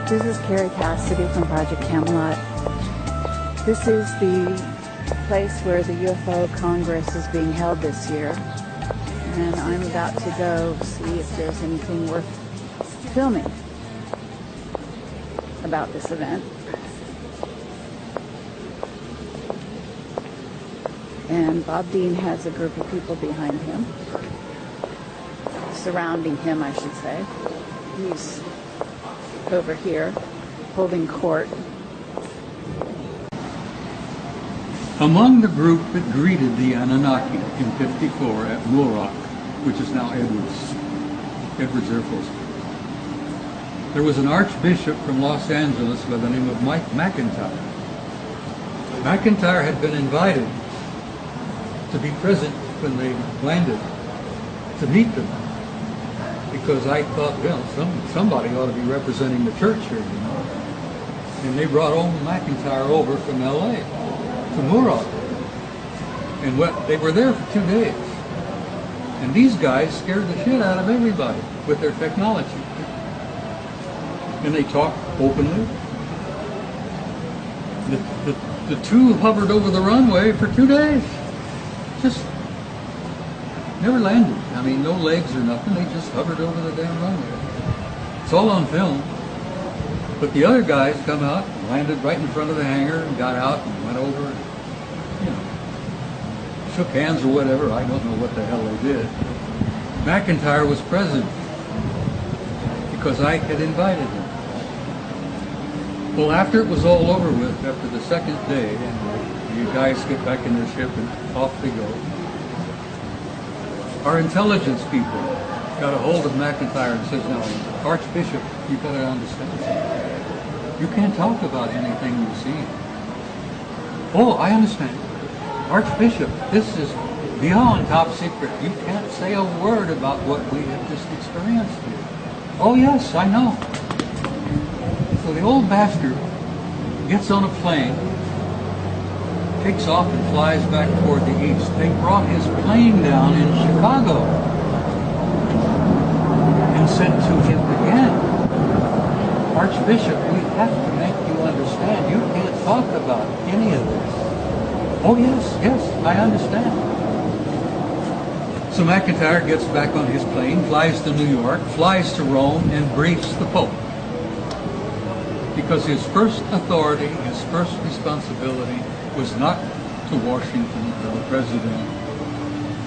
This is Carrie Cassidy from Project Camelot. This is the place where the UFO Congress is being held this year. And I'm about to go see if there's anything worth filming about this event. And Bob Dean has a group of people behind him, surrounding him, I should say. He's over here holding court. Among the group that greeted the Anunnaki in '54 at Muroc, which is now Edwards Air Force, there was an archbishop from Los Angeles by the name of Mike McIntyre. McIntyre had been invited to be present when they landed, to meet them, because I thought, well, somebody ought to be representing the church here, you know. And they brought old McIntyre over from L.A. to Muroc. And they were there for 2 days. And these guys scared the shit out of everybody with their technology. And they talked openly. The two hovered over the runway for 2 days. Just never landed. I mean, no legs or nothing. They just hovered over the damn runway. It's all on film. But the other guys come out, landed right in front of the hangar, and got out and went over, and, you know, shook hands or whatever. I don't know what the hell they did. McIntyre was present because I had invited him. Well, after it was all over with, after the second day, and you guys get back in their ship and off they go, our intelligence people got a hold of McIntyre and says, now, Archbishop, you better understand something. You can't talk about anything you've seen. Oh, I understand. Archbishop, this is beyond top secret. You can't say a word about what we have just experienced here. Oh, yes, I know. So the old bastard gets on a plane, takes off and flies back toward the east. They brought his plane down in Chicago and said to him again, Archbishop, we have to make you understand. You can't talk about any of this. Oh, yes, I understand. So McIntyre gets back on his plane, flies to New York, flies to Rome, and briefs the Pope. Because his first authority, his first responsibility was not to Washington or the President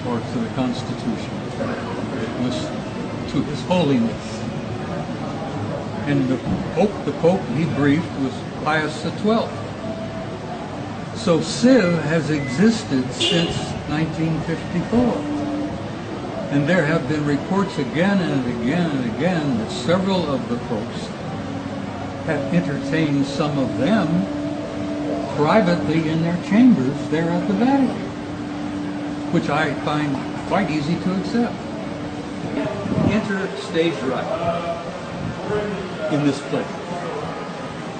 or to the Constitution. It was to His Holiness. And the Pope he briefed was Pius XII. So CIV has existed since 1954. And there have been reports again and again and again that several of the folks have entertained some of them privately in their chambers there at the Vatican, which I find quite easy to accept. Enter stage right in this place.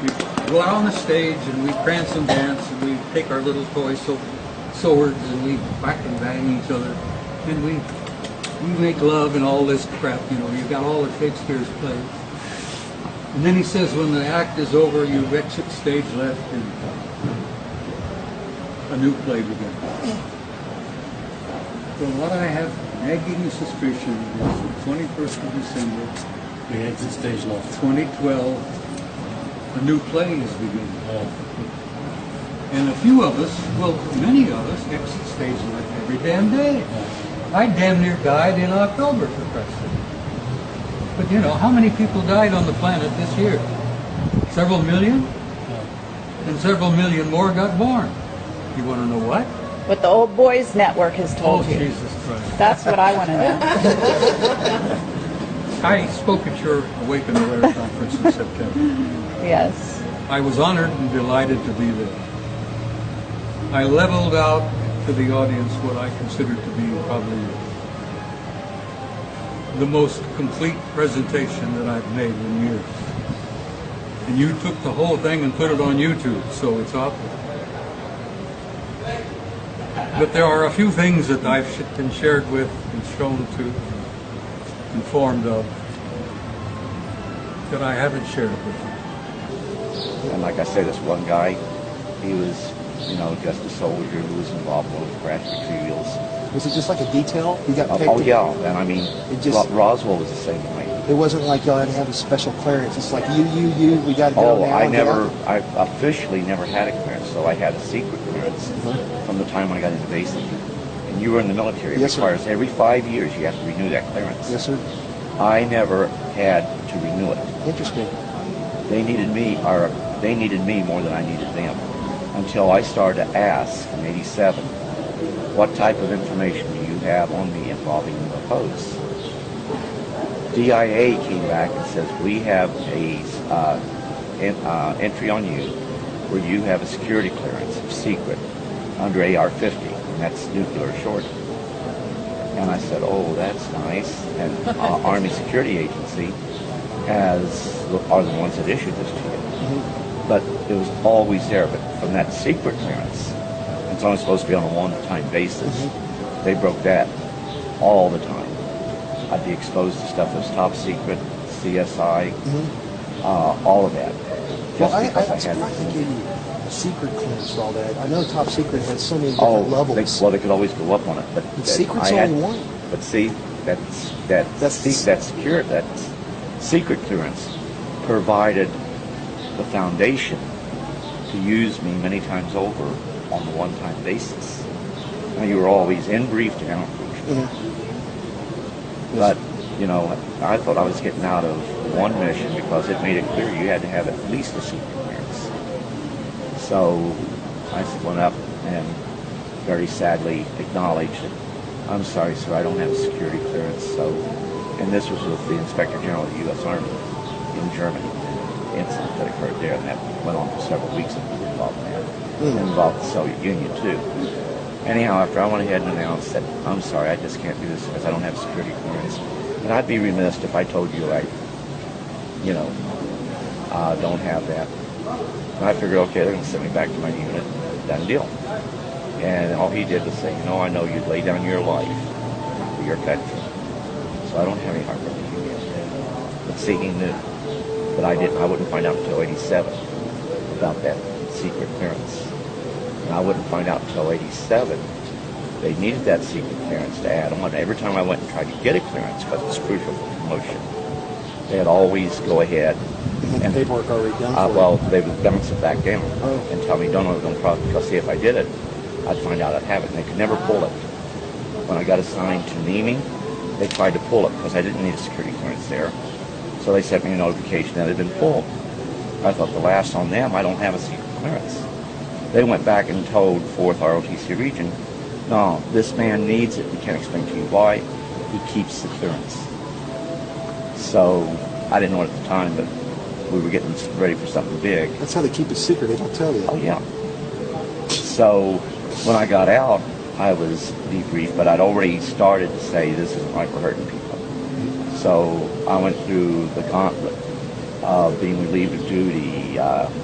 We go out on the stage and we prance and dance and we take our little toy swords and we whack and bang each other and we make love and all this crap, you know. You've got all of Shakespeare's plays. And then he says when the act is over, you exit stage left and a new play begins. So what I have nagging suspicion is the 21st of December, we exit stage left. 2012, a new play is beginning. Oh. And a few of us, well, many of us, exit stage left every damn day. I damn near died in October, for Christ's sake. But you know, how many people died on the planet this year? Several million? And several million more got born. You want to know what? What the Old Boys Network has told you. Jesus Christ. That's what I want to know. I spoke at your Awaken the Awareness conference in September. Yes. I was honored and delighted to be there. I leveled out to the audience what I consider to be probably the most complete presentation that I've made in years. And you took the whole thing and put it on YouTube, so it's out there. But there are a few things that I've been shared with and shown to, informed of, that I haven't shared with you. And like I said, this one guy, he was, just a soldier who was involved in those crash retrievals. Was it just like a detail? You got picked? Oh yeah, and I mean, Roswell was the same way. It wasn't like y'all had to have a special clearance. It's like you, we got to go now. I officially never had a clearance, so I had a secret clearance from the time I got into basic. And you were in the military. It requires every 5 years you have to renew that clearance. Yes, sir. I never had to renew it. Interesting. They needed me more than I needed them, until I started to ask in '87, what type of information do you have on me involving UFOs? DIA came back and says, we have a entry on you where you have a security clearance, secret, under AR-50, and that's nuclear short. And I said, oh, that's nice. And Army Security Agency are the ones that issued this to you. But it was always there. But from that secret clearance, it's only supposed to be on a one-time basis. They broke that all the time. I'd be exposed to stuff that was top secret, CSI, all of that. Well, I'm surprised they gave you a secret clearance for all that. I know top secret has so many different levels. They could always go up on it. But secret's only one. But see, that secret clearance provided the foundation to use me many times over on a one-time basis. Now, you were always in briefed and out briefed. But, I thought I was getting out of one mission because it made it clear you had to have at least a secret clearance. So I went up and very sadly acknowledged that, I'm sorry, sir, I don't have a security clearance. And this was with the Inspector General of the U.S. Army in Germany. The incident that occurred there, and that went on for several weeks and we were involved in that. And involved the Soviet Union, too. Anyhow, after I went ahead and announced that, I'm sorry, I just can't do this because I don't have security clearance. And I'd be remiss if I told you I don't have that. And I figured, okay, they're going to send me back to my unit. Done deal. And all he did was say, I know you'd lay down your life for your country. So I don't have any heartburn with you yet. But see, he knew. But I didn't. I wouldn't find out until '87 about that secret clearance. And I wouldn't find out until '87 they needed that secret clearance to add on. Every time I went and tried to get a clearance, because it's crucial for promotion, they'd always go ahead and paperwork already done for well, they would bounce it back down and tell me, don't problem, because see, if I did it, I'd find out I'd have it, and they could never pull it. When I got assigned to Nemi, they tried to pull it because I didn't need a security clearance there. So they sent me a notification that it had been pulled. I thought, the last on them, I don't have a secret clearance. They went back and told 4th ROTC region, no, this man needs it. We can't explain to you why. He keeps the clearance. So I didn't know it at the time, but we were getting ready for something big. That's how they keep it secret. They don't tell you. Oh, yeah. So when I got out, I was debriefed, but I'd already started to say this isn't right, we're hurting people. So I went through the gauntlet of being relieved of duty,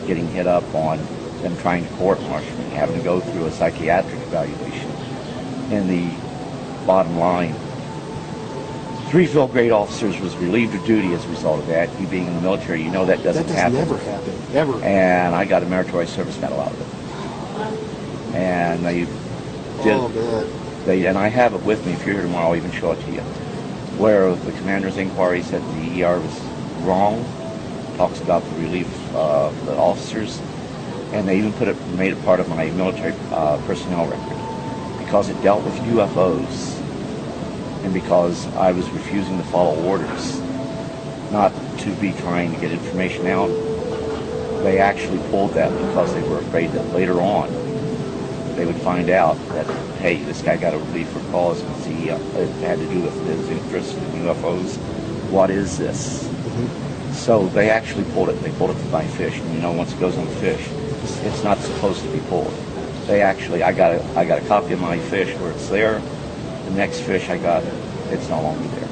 getting hit up on them trying to court-martial me, having to go through a psychiatric evaluation. And the bottom line, 3 field grade officers was relieved of duty as a result of that. You being in the military, you know that doesn't happen. That never happen, ever. And I got a meritorious service medal out of it. And they did. Oh, man. And I have it with me. If you're here tomorrow, I'll even show it to you. Where the commander's inquiry said the ER was wrong, talks about the relief of the officers, and they even made it part of my military personnel record because it dealt with UFOs and because I was refusing to follow orders, not to be trying to get information out. They actually pulled that because they were afraid that later on they would find out that, hey, this guy got a relief for cause because it had to do with his interest in UFOs. What is this? So they actually pulled it. They pulled it by fish, and once it goes on the fish, it's not supposed to be pulled. They actually, I got a copy of my fish where it's there. The next fish I got, it's no longer there.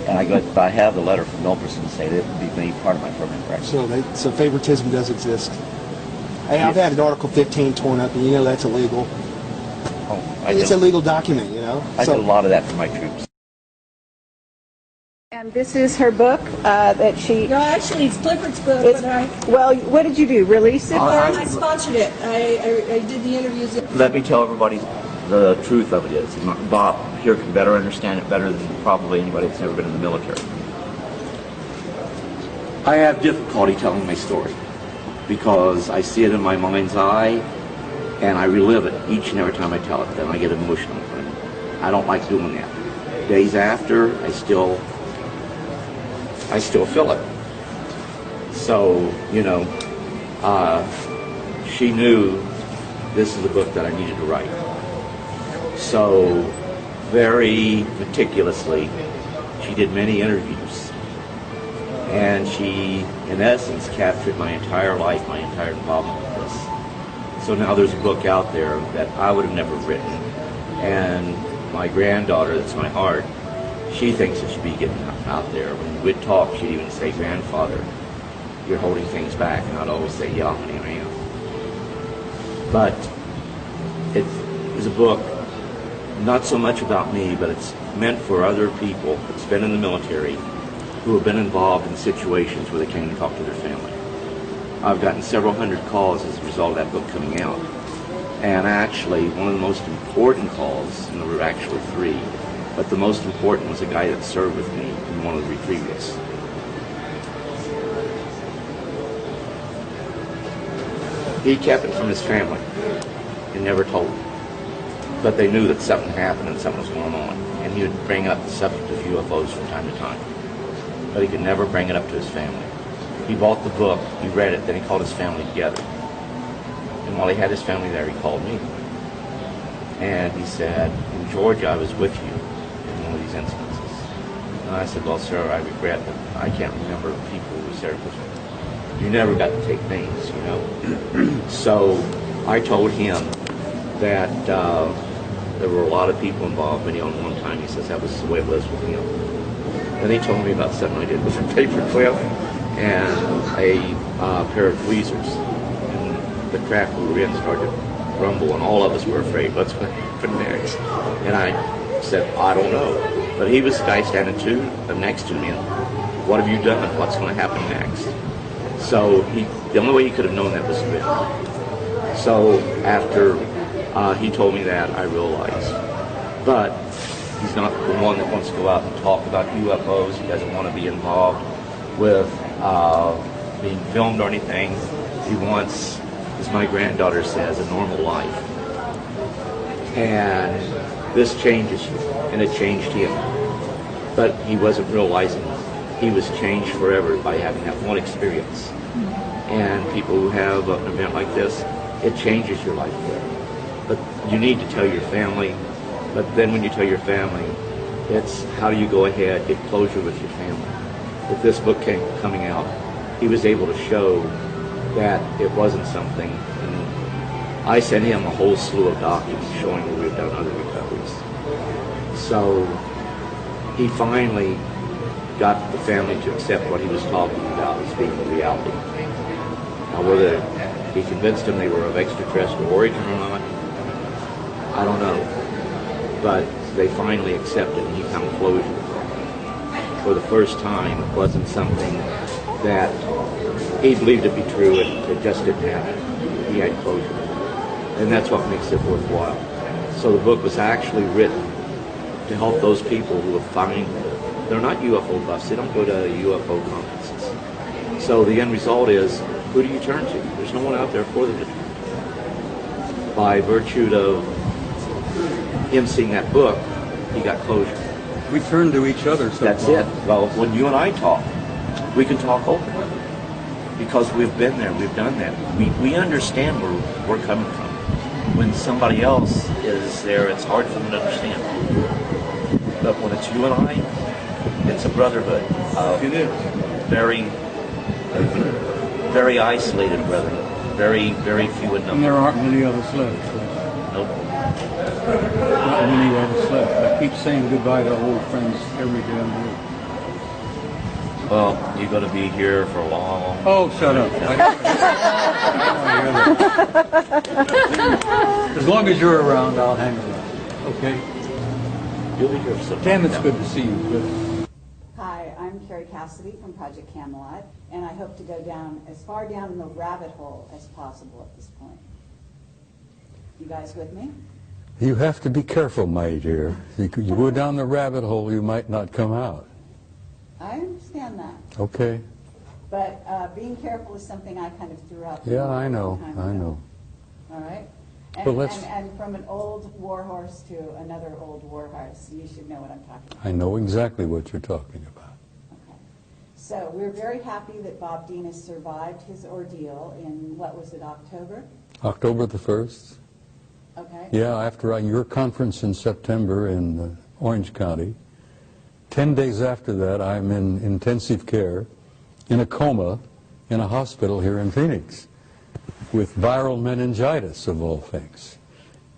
And I have the letter from Milperson say that it would be made part of my permanent record. So favoritism does exist. Hey, I've had an Article 15 torn up, and that's illegal. Oh, it's a legal document, I did a lot of that for my troops. And this is her book that she... No, actually, it's Clifford's book, It's, but I well, what did you do? Release it? I sponsored it. I did the interviews. Let me tell everybody the truth of it is. Bob here can better understand it better than probably anybody that's never been in the military. I have difficulty telling my story because I see it in my mind's eye and I relive it each and every time I tell it. Then I get emotional. I don't like doing that. Days after, I still feel it. So, you know, she knew this is the book that I needed to write. So, very meticulously, she did many interviews. And she, in essence, captured my entire life, my entire involvement with this. So now there's a book out there that I would have never written. And my granddaughter, that's my heart, she thinks it should be getting out there. When we'd talk, she'd even say, "Grandfather, you're holding things back." And I'd always say, "Yeah, honey, I am." But it is a book not so much about me, but it's meant for other people that's been in the military who have been involved in situations where they can't even talk to their family. I've gotten several hundred calls as a result of that book coming out. And actually, one of the most important calls, and there were actually 3, but the most important was a guy that served with me in one of the retrievals. He kept it from his family and never told them. But they knew that something happened and something was going on. And he would bring up the subject of UFOs from time to time. But he could never bring it up to his family. He bought the book, he read it, then he called his family together. And while he had his family there, he called me. And he said, "In Georgia, I was with you in one of these instances." And I said, "Well, sir, I regret that I can't remember the people who were there because you never got to take names, you know." So I told him that there were a lot of people involved. And on one time, he says that was the way it was with him. Then he told me about something I did with a paperclip and a pair of tweezers. And the craft we were in started to rumble, and all of us were afraid. What's going to happen next? And I said, "I don't know." But he was the guy standing next to me. And, "What have you done? What's going to happen next?" So the only way he could have known that was written. So after he told me that, I realized. But he's not the one that wants to go out and talk about UFOs. He doesn't want to be involved with being filmed or anything. He wants, as my granddaughter says, a normal life. And this changes you, and it changed him. But he wasn't realizing he was changed forever by having that one experience. And people who have an event like this, it changes your life forever. But you need to tell your family. But then when you tell your family, it's how do you go ahead, get closure with your family. With this book coming out, he was able to show that it wasn't something. And I sent him a whole slew of documents showing where we've done other recoveries. So he finally got the family to accept what he was talking about as being a reality. Now, whether he convinced them they were of extraterrestrial origin or not, I don't know. But they finally accepted, and he found closure. For the first time, it wasn't something that he believed to be true, and it just didn't happen. He had closure. And that's what makes it worthwhile. So the book was actually written to help those people who are finding, they're not UFO buffs, they don't go to UFO conferences. So the end result is, who do you turn to? There's no one out there for them to turn to. By virtue of him seeing that book, he got closure. We turn to each other. That's it. Well, when you and I talk, we can talk openly because we've been there, we've done that. We understand where we're coming from. When somebody else is there, it's hard for them to understand. But when it's you and I, it's a brotherhood. It is. Very, very isolated brotherhood. Very, very few in And number. there aren't many of us left. Nope. Not many of us left. I keep saying goodbye to old friends every damn day. Well, you're going to be here for a long. Oh, shut up. As long as you're around, I'll hang around. Okay? You'll be here for some Tam, it's time. good to see you. Good. Hi, I'm Carrie Cassidy from Project Camelot, and I hope to go down as far down in the rabbit hole as possible at this point. You guys with me? You have to be careful, my dear. You go down the rabbit hole, you might not come out. I understand that. Okay. But being careful is something I kind of threw out there. Yeah, I know. a long time I ago. know. All right? Well, let's- And from an old war horse to another old war horse, you should know what I'm talking about. I know exactly what you're talking about. Okay. So we're very happy that Bob Dean has survived his ordeal in, what was it, October? October the 1st. Okay. Yeah, after your conference in September in Orange County. 10 days after that, I'm in intensive care, in a coma, in a hospital here in Phoenix, with viral meningitis, of all things.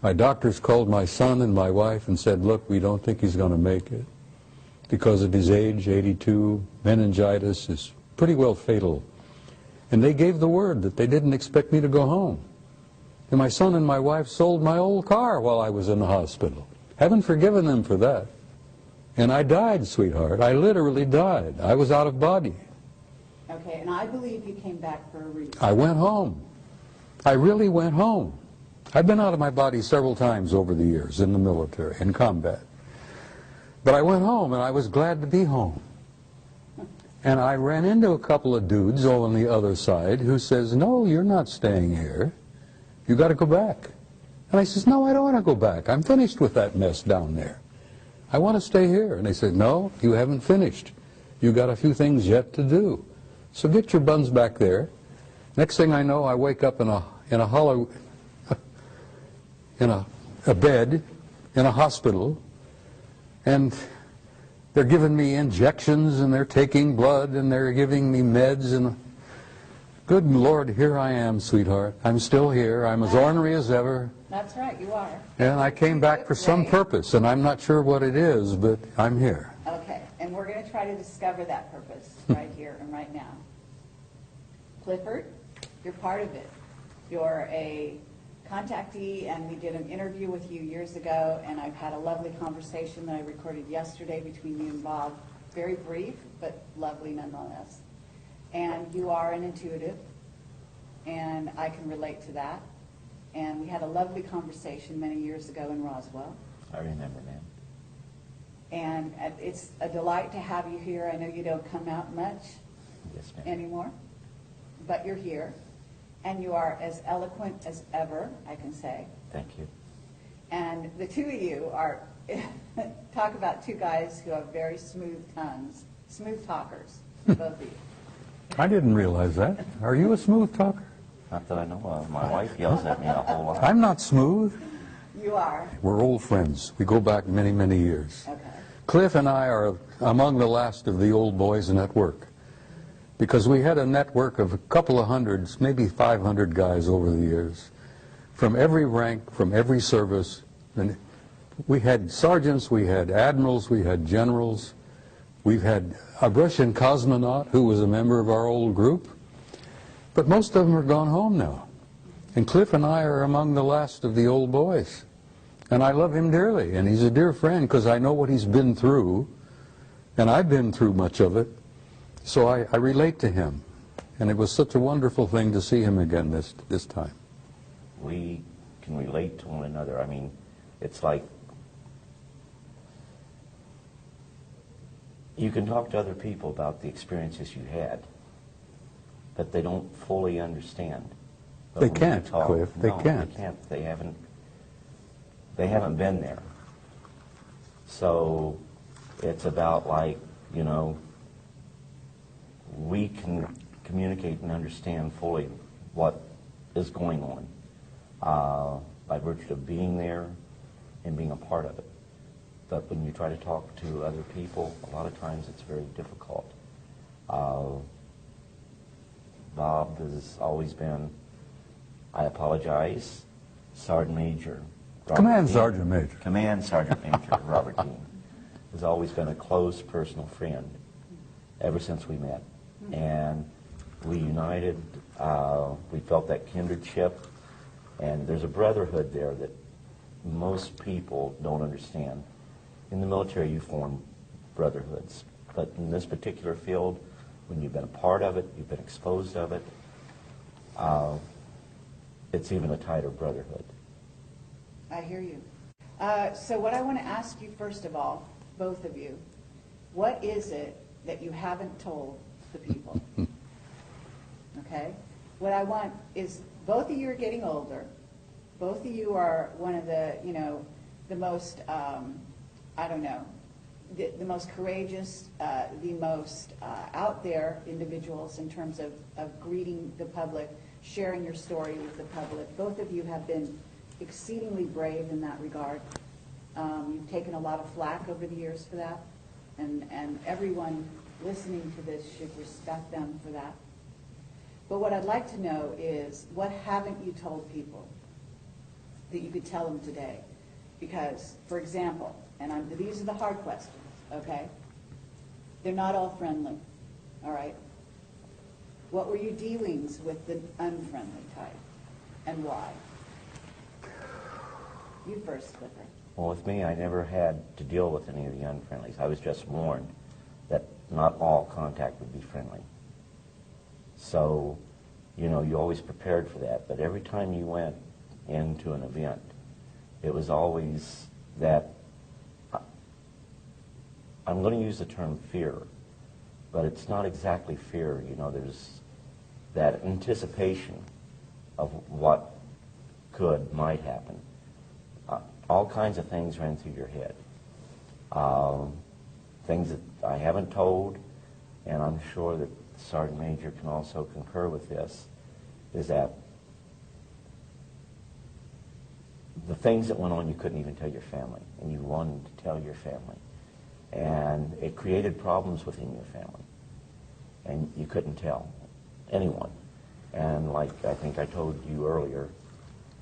My doctors called my son and my wife and said, look, we don't think he's going to make it. Because of his age, 82, meningitis is pretty well fatal. And they gave the word that they didn't expect me to go home. And my son and my wife sold my old car while I was in the hospital. Haven't forgiven them for that. And I died, sweetheart. I literally died. I was out of body. Okay, and I believe you came back for a reason. I went home. I really went home. I've been out of my body several times over the years in the military, in combat. But I went home, and I was glad to be home. And I ran into a couple of dudes on the other side who says, no, you're not staying here. You got to go back. And I says, no, I don't want to go back. I'm finished with that mess down there. I want to stay here. And they said, no, you haven't finished. You got a few things yet to do. So get your buns back there. Next thing I know, I wake up in a hollow, in a bed, in a hospital, and they're giving me injections, and they're taking blood, and they're giving me meds, and good Lord, here I am, sweetheart. I'm still here. I'm as ornery as ever. That's right, you are. And I came back for some purpose, and I'm not sure what it is, but I'm here. Okay, and we're going to try to discover that purpose right here and right now. Clifford, you're part of it. You're a contactee, and we did an interview with you years ago, and I've had a lovely conversation that I recorded yesterday between you and Bob. Very brief, but lovely nonetheless. And you are an intuitive, and I can relate to that. And we had a lovely conversation many years ago in Roswell. I remember, ma'am. And it's a delight to have you here. I know you don't come out much Yes, ma'am. anymore, but you're here. And you are as eloquent as ever, I can say. Thank you. And the two of you are, talk about two guys who have very smooth tongues, smooth talkers, both of you. I didn't realize that. Are you a smooth talker? Not that I know of. My wife yells at me a whole lot. I'm not smooth. You are. We're old friends. We go back many, many years. Okay. Cliff and I are among the last of the old boys network, because we had a network of a couple of hundreds, maybe 500 guys over the years, from every rank, from every service. And we had sergeants, we had admirals, we had generals. We've had a Russian cosmonaut who was a member of our old group. But most of them are gone home now. And Cliff and I are among the last of the old boys. And I love him dearly, and he's a dear friend because I know what he's been through, and I've been through much of it. So I relate to him. And it was such a wonderful thing to see him again this time. We can relate to one another. I mean, it's like you can talk to other people about the experiences you had, but they don't fully understand. But They when you can't, talk, Cliff. They no, can't. They can't. They haven't been there. So it's about, like, you know, we can communicate and understand fully what is going on by virtue of being there and being a part of it. But when you try to talk to other people, a lot of times it's very difficult. Bob has always been, I apologize, Sergeant Major. Command Sergeant Major. Command Sergeant Major Robert Dean has always been a close personal friend ever since we met. And we united, we felt that kindredship, and there's a brotherhood there that most people don't understand. In the military, you form brotherhoods, But in this particular field, when you've been a part of it, you've been exposed of it, it's even a tighter brotherhood. I hear you. So what I want to ask you first of all, both of you, what is it that you haven't told the people? Okay? What I want is, both of you are getting older. Both of you are one of the, the most, the most courageous, the most out there individuals in terms of greeting the public, sharing your story with the public. Both of you have been exceedingly brave in that regard. You've taken a lot of flack over the years for that, and everyone listening to this should respect them for that. But what I'd like to know is, what haven't you told people that you could tell them today? Because, for example, and these are the hard questions, okay? They're not all friendly, all right? What were your dealings with the unfriendly type, and why? You first, Clifford. Well, with me, I never had to deal with any of the unfriendlies. I was just warned that not all contact would be friendly. So, you always prepared for that. But every time you went into an event, it was always that, I'm going to use the term fear, but it's not exactly fear. There's that anticipation of what might happen. All kinds of things ran through your head. Things that I haven't told, and I'm sure that the Sergeant Major can also concur with this, is that the things that went on you couldn't even tell your family, and you wanted to tell your family. And it created problems within your family, and you couldn't tell anyone. And like I think I told you earlier,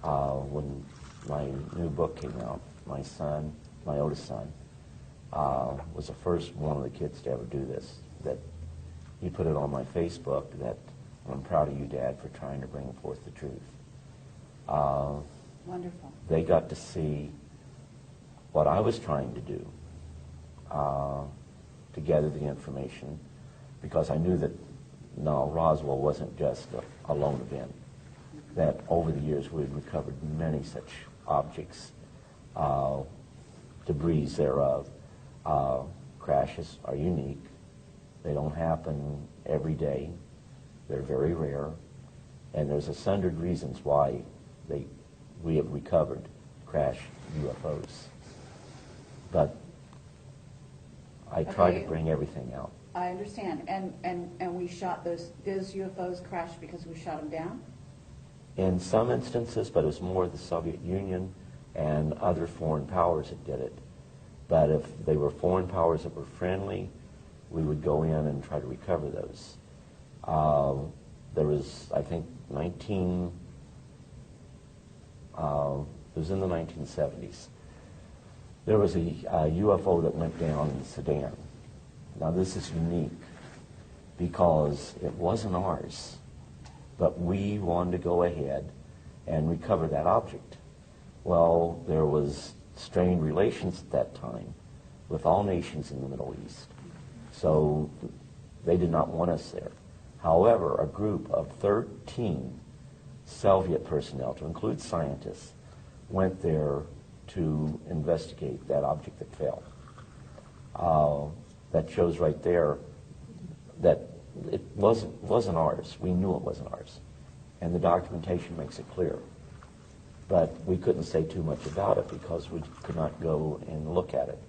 when my new book came out, my son, my oldest son, was the first one of the kids to ever do this. That he put it on my Facebook that, I'm proud of you, Dad, for trying to bring forth the truth. Wonderful. They got to see what I was trying to do to gather the information, because I knew that Roswell wasn't just a lone event. That over the years we had recovered many such objects, debris thereof. Crashes are unique. They don't happen every day. They're very rare. And there's 100 reasons why we have recovered crashed UFOs. But I try to bring everything out. I understand. And we shot those UFOs crashed because we shot them down? In some instances, but it was more the Soviet Union and other foreign powers that did it. But if they were foreign powers that were friendly, we would go in and try to recover those. There was, I think, it was in the 1970s. There was a UFO that went down in Sudan. Now this is unique because it wasn't ours, but we wanted to go ahead and recover that object. Well, there was strained relations at that time with all nations in the Middle East, so they did not want us there. However, a group of 13 Soviet personnel, to include scientists, went there to investigate that object that fell. That shows right there that it wasn't ours. We knew it wasn't ours. And the documentation makes it clear. But we couldn't say too much about it because we could not go and look at it.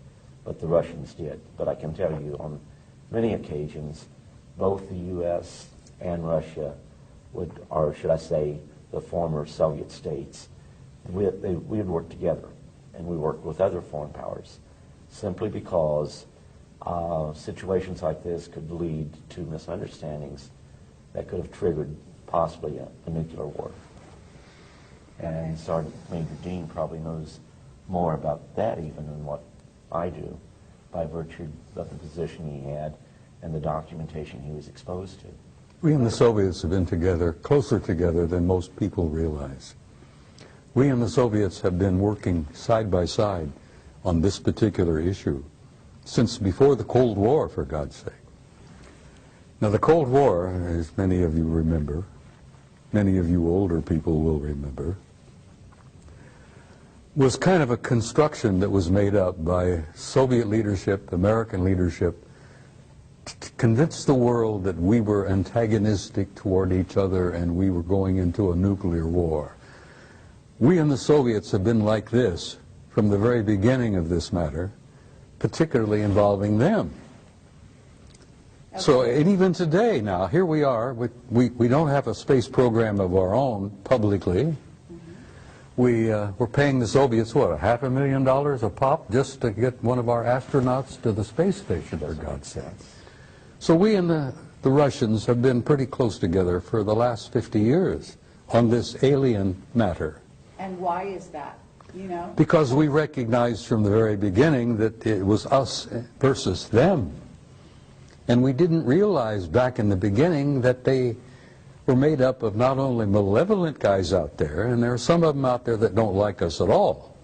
But the Russians did. But I can tell you on many occasions, both the U.S. and Russia would, or should I say, the former Soviet states, we would work together. And we worked with other foreign powers simply because situations like this could lead to misunderstandings that could have triggered possibly a nuclear war. And Sergeant Major Dean probably knows more about that even than what I do, by virtue of the position he had and the documentation he was exposed to. We and the Soviets have been together, closer together than most people realize. We and the Soviets have been working side by side on this particular issue since before the Cold War, for God's sake. Now, the Cold War, as many of you remember, many of you older people will remember, was kind of a construction that was made up by Soviet leadership, American leadership, to convince the world that we were antagonistic toward each other and we were going into a nuclear war. We and the Soviets have been like this from the very beginning of this matter, particularly involving them. Okay. So, and even today now, here we are, we don't have a space program of our own publicly. We're paying the Soviets, what, $500,000 a pop just to get one of our astronauts to the space station, for God's sake. So we and the Russians have been pretty close together for the last 50 years on this alien matter. And why is that? You know? Because we recognized from the very beginning that it was us versus them. And we didn't realize back in the beginning that they were made up of not only malevolent guys out there, and there are some of them out there that don't like us at all.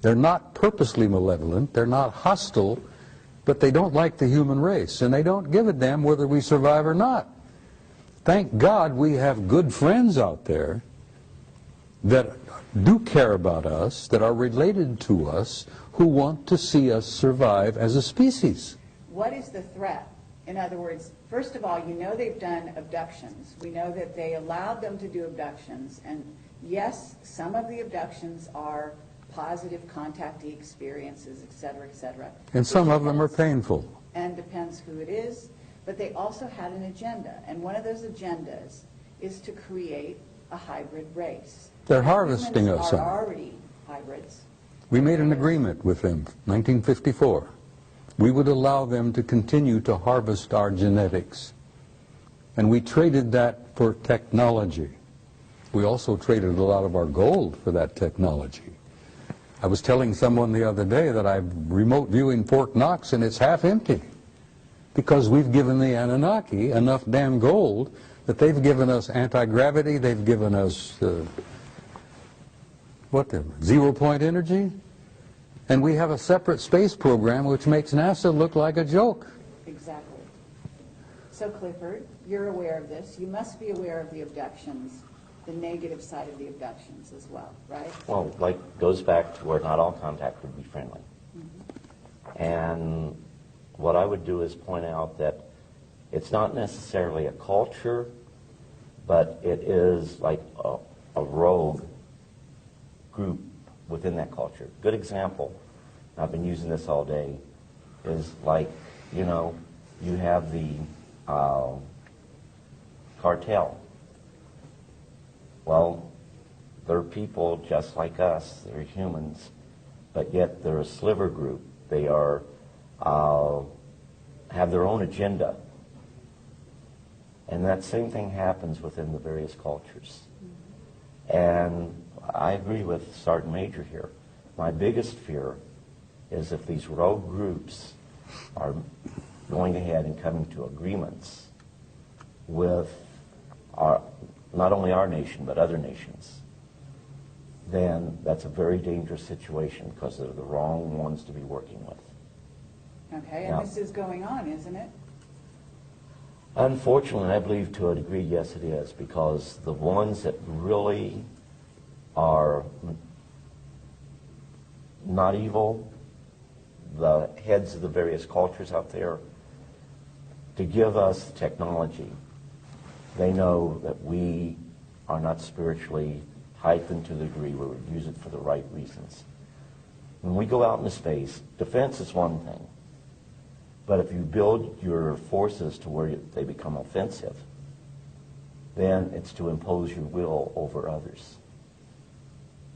They're not purposely malevolent, they're not hostile, but they don't like the human race, and they don't give a damn whether we survive or not. Thank God we have good friends out there that do care about us, that are related to us, who want to see us survive as a species. What is the threat? In other words, first of all, you know they've done abductions. We know that they allowed them to do abductions, and yes, some of the abductions are positive contactee experiences, et cetera, and some of them are painful. And depends who it is, but they also had an agenda, and one of those agendas is to create a hybrid race. They're harvesting us. Humans are already hybrids. We made an agreement with them, 1954. We would allow them to continue to harvest our genetics. And we traded that for technology. We also traded a lot of our gold for that technology. I was telling someone the other day that I'm remote viewing Fort Knox and it's half empty because we've given the Anunnaki enough damn gold that they've given us anti-gravity, they've given us zero-point energy, and we have a separate space program which makes NASA look like a joke. Exactly. So Clifford, you're aware of this. You must be aware of the abductions, the negative side of the abductions as well, right? Well, like, goes back to where not all contact would be friendly. Mm-hmm. And what I would do is point out that it's not necessarily a culture, but it is like a rogue group within that culture. Good example, I've been using this all day, is like, you know, you have the cartel. Well, they're people just like us, they're humans, but yet they're a sliver group. They are, have their own agenda. And that same thing happens within the various cultures. And I agree with Sergeant Major here. My biggest fear is if these rogue groups are going ahead and coming to agreements with not only our nation, but other nations, then that's a very dangerous situation because they're the wrong ones to be working with. Okay, and this is going on, isn't it? Unfortunately, I believe to a degree, yes, it is, because the ones that really are not evil, the heads of the various cultures out there, to give us the technology, they know that we are not spiritually heightened to the degree where we use it for the right reasons. When we go out into space, defense is one thing. But if you build your forces to where they become offensive, then it's to impose your will over others.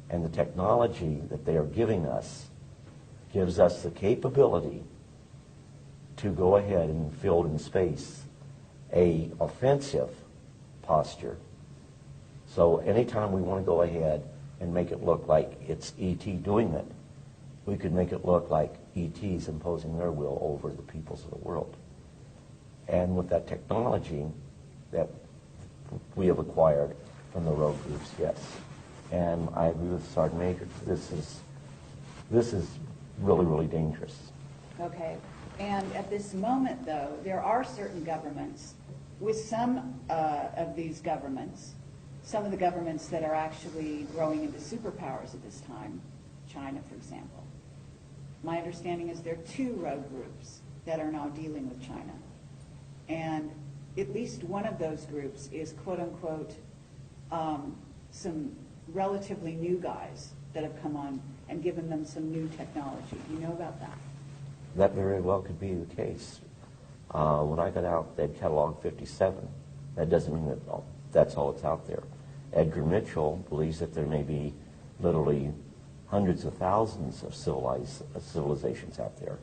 And the technology that they are giving us gives us the capability to go ahead and field in space a offensive posture. So anytime we want to go ahead and make it look like it's E.T. doing it, we could make it look like E.T.'s imposing their will over the peoples of the world. And with that technology that we have acquired from the rogue groups, yes. And I agree with Sergeant Major. This is really, really dangerous. Okay. And at this moment, though, there are certain governments, with some of these governments, some of the governments that are actually growing into superpowers at this time, China, for example. My understanding is there are two rogue groups that are now dealing with China. And at least one of those groups is, quote unquote, some relatively new guys that have come on and given them some new technology. Do you know about that? That very well could be the case. When I got out, they'd cataloged 57. That doesn't mean that that's all that's out there. Edgar Mitchell believes that there may be literally hundreds of thousands of civilizations out there.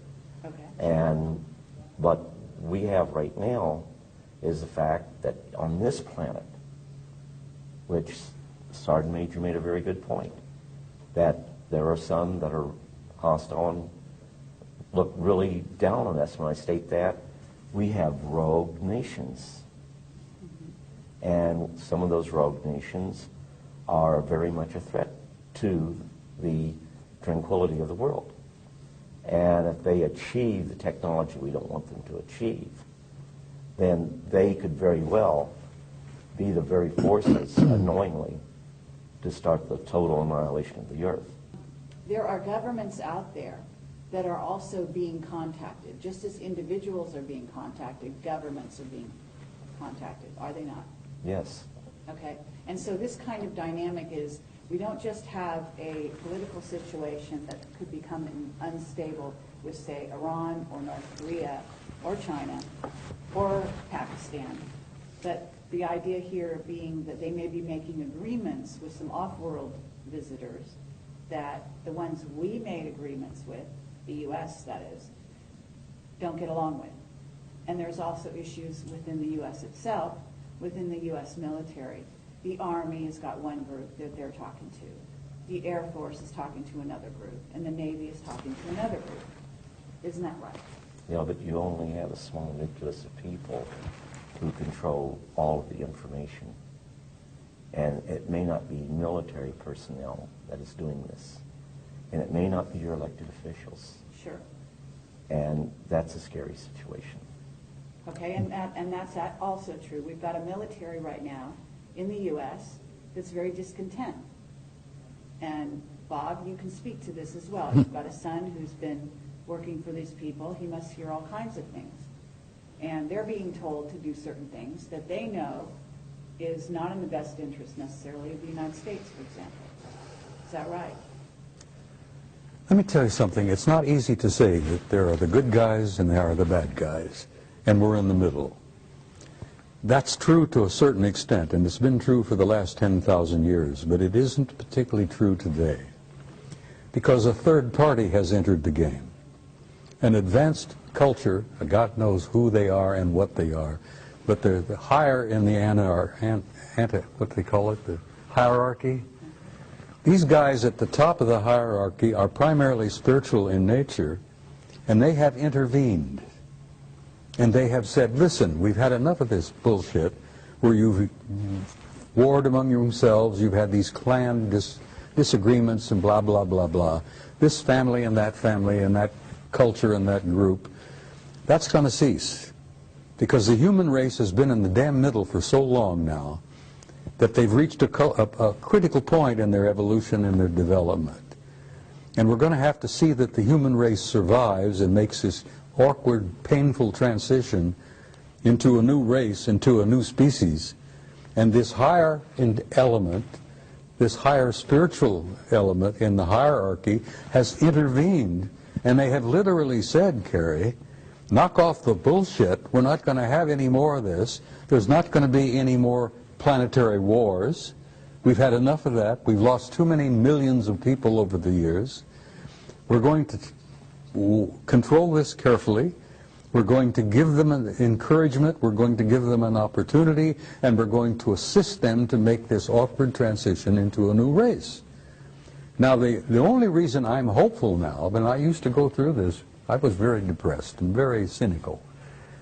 Okay. But we have right now is the fact that on this planet, which Sergeant Major made a very good point, that there are some that are hostile and look really down on us when I state that. We have rogue nations. And some of those rogue nations are very much a threat to the tranquility of the world. And if they achieve the technology we don't want them to achieve, then they could very well be the very forces, unknowingly, to start the total annihilation of the earth. There are governments out there that are also being contacted. Just as individuals are being contacted, governments are being contacted, are they not? Yes. Okay. And so this kind of dynamic is, we don't just have a political situation that could become unstable with, say, Iran or North Korea or China or Pakistan, but the idea here being that they may be making agreements with some off-world visitors that the ones we made agreements with, the U.S. that is, don't get along with. And there's also issues within the U.S. itself, within the U.S. military. The Army has got one group that they're talking to. The Air Force is talking to another group. And the Navy is talking to another group. Isn't that right? Yeah, but you only have a small nucleus of people who control all of the information. And it may not be military personnel that is doing this. And it may not be your elected officials. Sure. And that's a scary situation. Okay, and that's also true. We've got a military right now in the U.S. that's very discontent. And Bob, you can speak to this as well. You've got a son who's been working for these people. He must hear all kinds of things. And they're being told to do certain things that they know is not in the best interest necessarily of the United States, for example. Is that right? Let me tell you something. It's not easy to say that there are the good guys and there are the bad guys, and we're in the middle. That's true to a certain extent, and it's been true for the last 10,000 years, but it isn't particularly true today, because a third party has entered the game. An advanced culture, God knows who they are and what they are, but they're the higher in the what they call it, the hierarchy. These guys at the top of the hierarchy are primarily spiritual in nature, and they have intervened. And they have said, listen, we've had enough of this bullshit where you've warred among yourselves, you've had these clan disagreements and blah, blah, blah, blah. This family and that culture and that group, that's going to cease. Because the human race has been in the damn middle for so long now that they've reached a critical point in their evolution and their development. And we're going to have to see that the human race survives and makes this awkward, painful transition into a new race, into a new species. And this higher element, this higher spiritual element in the hierarchy has intervened, and they have literally said, Carrie, knock off the bullshit. We're not going to have any more of this. There's not going to be any more planetary wars. We've had enough of that. We've lost too many millions of people over the years. We're going to control this carefully. We're going to give them an encouragement. We're going to give them an opportunity, and we're going to assist them to make this awkward transition into a new race. Now, the only reason I'm hopeful now, when I used to go through this, I was very depressed and very cynical,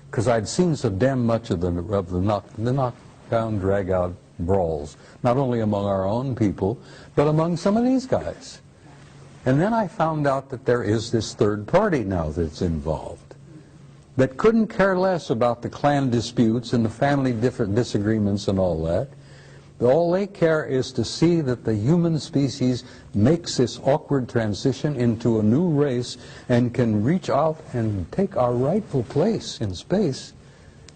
because I'd seen so damn much of the knockdown, drag-out brawls, not only among our own people, but among some of these guys. And then I found out that there is this third party now that's involved that couldn't care less about the clan disputes and the family disagreements and all that. All they care is to see that the human species makes this awkward transition into a new race and can reach out and take our rightful place in space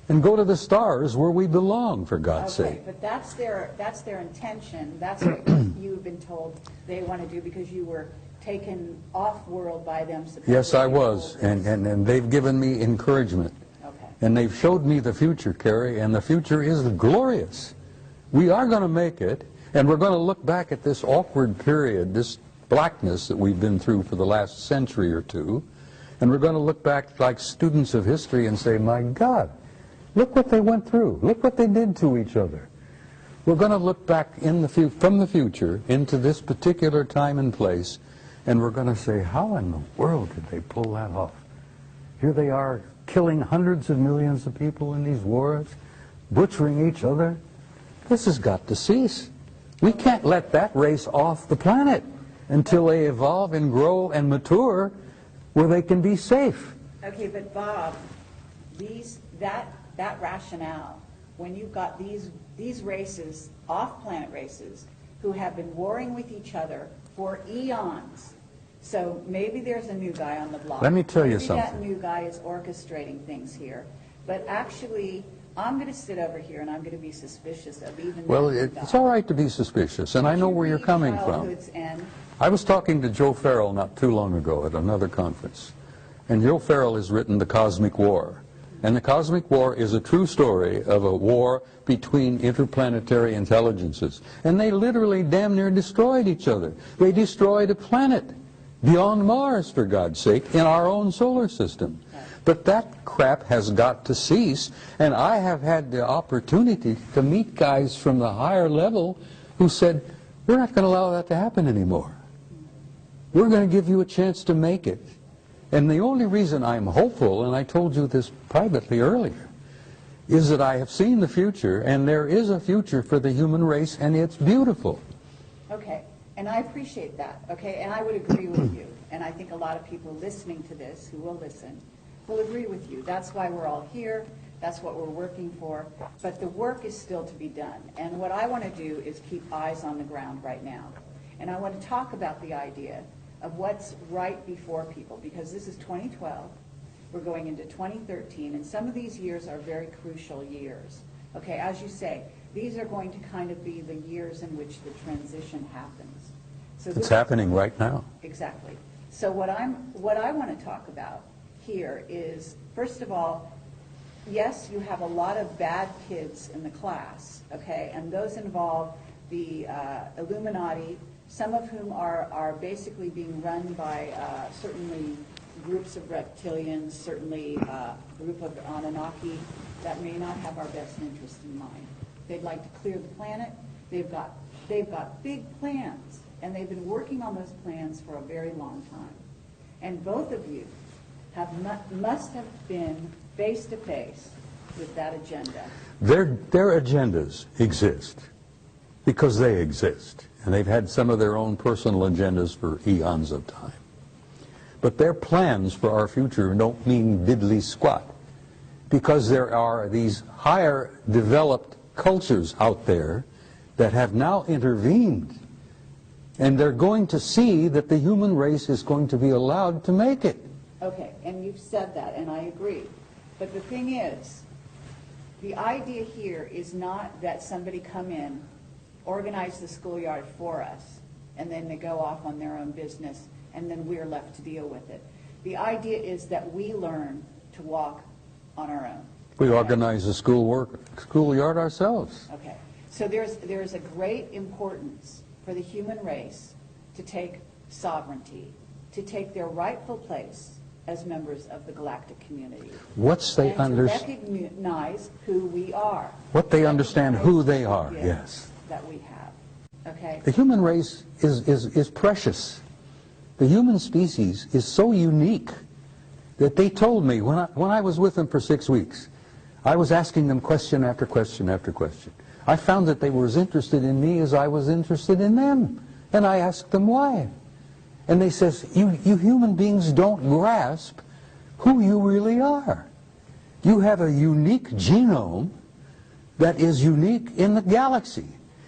and go to the stars where we belong, for God's sake. But that's their intention. That's what you've been told they want to do because you were taken off-world by them. Yes, I was, and they've given me encouragement. Okay. And they've showed me the future, Carrie, and the future is glorious. We are going to make it, and we're going to look back at this awkward period, this blackness that we've been through for the last century or two, and we're going to look back like students of history and say, my God, look what they went through. Look what they did to each other. We're going to look back from the future into this particular time and place, and we're going to say, how in the world did they pull that off? Here they are killing hundreds of millions of people in these wars, butchering each other. This has got to cease. We can't let that race off the planet until they evolve and grow and mature where they can be safe. Okay, but Bob, that rationale, when you've got these races, off-planet races, who have been warring with each other for eons. So maybe there's a new guy on the block. Let me tell you maybe something. That new guy is orchestrating things here. But actually, I'm going to sit over here and I'm going to be suspicious of even Well, that new guy. it's all right to be suspicious, and I know where you're coming from. Childhood's End. I was talking to Joe Farrell not too long ago at another conference, and Joe Farrell has written The Cosmic War. And The Cosmic War is a true story of a war between interplanetary intelligences. And they literally damn near destroyed each other. They destroyed a planet beyond Mars, for God's sake, in our own solar system. But that crap has got to cease, and I have had the opportunity to meet guys from the higher level who said, we're not going to allow that to happen anymore. We're going to give you a chance to make it. And the only reason I'm hopeful, and I told you this privately earlier, is that I have seen the future, and there is a future for the human race, and it's beautiful. Okay, and I appreciate that, okay, and I would agree with you. And I think a lot of people listening to this, who will listen, will agree with you. That's why we're all here. That's what we're working for. But the work is still to be done. And what I want to do is keep eyes on the ground right now. And I want to talk about the idea of what's right before people, because this is 2012. We're going into 2013, and some of these years are very crucial years. Okay, as you say, these are going to kind of be the years in which the transition happens. So It's happening right now. Exactly. So what I want to talk about here is, first of all, yes, you have a lot of bad kids in the class, okay, and those involve the Illuminati, some of whom are basically being run by certainly groups of reptilians, certainly a group of Anunnaki that may not have our best interest in mind. They'd like to clear the planet. They've got big plans, and they've been working on those plans for a very long time. And both of you must have been face to face with that agenda. Their agendas exist because they exist, and they've had some of their own personal agendas for eons of time. But their plans for our future don't mean diddly squat, because there are these higher developed cultures out there that have now intervened, and they're going to see that the human race is going to be allowed to make it. Okay, and you've said that, and I agree. But the thing is, the idea here is not that somebody come in, organize the schoolyard for us, and then they go off on their own business, and then we're left to deal with it. The idea is that we learn to walk on our own. We organize the schoolyard ourselves. Okay, so there's a great importance for the human race to take sovereignty, to take their rightful place as members of the galactic community. And to recognize who we are. What they understand who they are, yes. That we have. Okay? The human race is precious. The human species is so unique that they told me when I was with them for 6 weeks, I was asking them question after question after question. I found that they were as interested in me as I was interested in them. And I asked them why. And they says, you human beings don't grasp who you really are. You have a unique genome that is unique in the galaxy.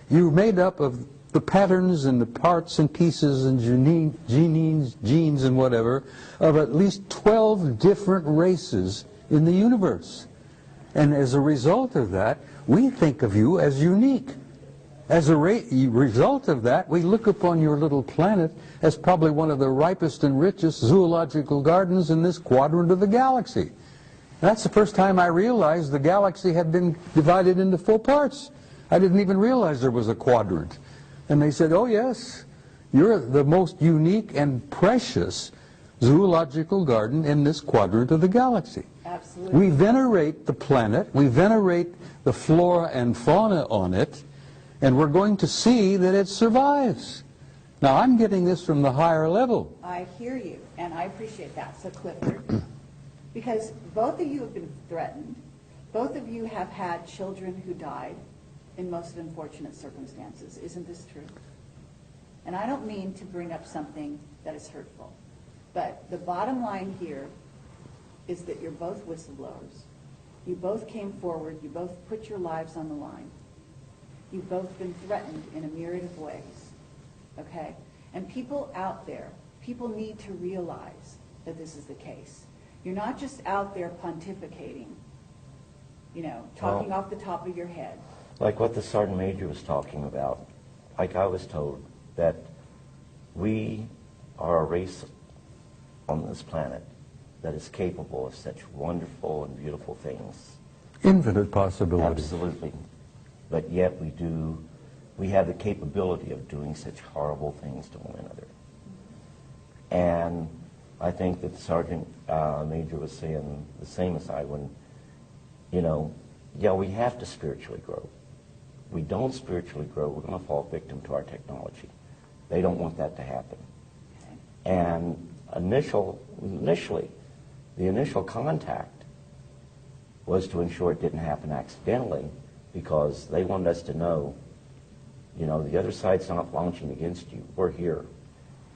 You're made up of the patterns and the parts and pieces and genes and whatever of at least 12 different races in the universe. And as a result of that, we think of you as unique. As a result of that, we look upon your little planet as probably one of the ripest and richest zoological gardens in this quadrant of the galaxy. That's the first time I realized the galaxy had been divided into 4 parts. I didn't even realize there was a quadrant. And they said, oh yes, you're the most unique and precious zoological garden in this quadrant of the galaxy. Absolutely. We venerate the planet, we venerate the flora and fauna on it, and we're going to see that it survives. Now, I'm getting this from the higher level. I hear you, and I appreciate that. So, Clifford, because both of you have been threatened, both of you have had children who died in most unfortunate circumstances. Isn't this true? And I don't mean to bring up something that is hurtful, but the bottom line here is that you're both whistleblowers. You both came forward. You both put your lives on the line. You've both been threatened in a myriad of ways, okay? And people out there, people need to realize that this is the case. You're not just out there pontificating, you know, talking off the top of your head. Like what the Sergeant Major was talking about, like I was told, that we are a race on this planet that is capable of such wonderful and beautiful things. Infinite possibilities. Absolutely. But yet we have the capability of doing such horrible things to one another. And I think that the Sergeant Major was saying the same as I when, you know, yeah, we have to spiritually grow. We don't spiritually grow, we're going to fall victim to our technology. They don't want that to happen. And initially, the initial contact was to ensure it didn't happen accidentally, because they wanted us to know, you know, the other side's not launching against you. We're here.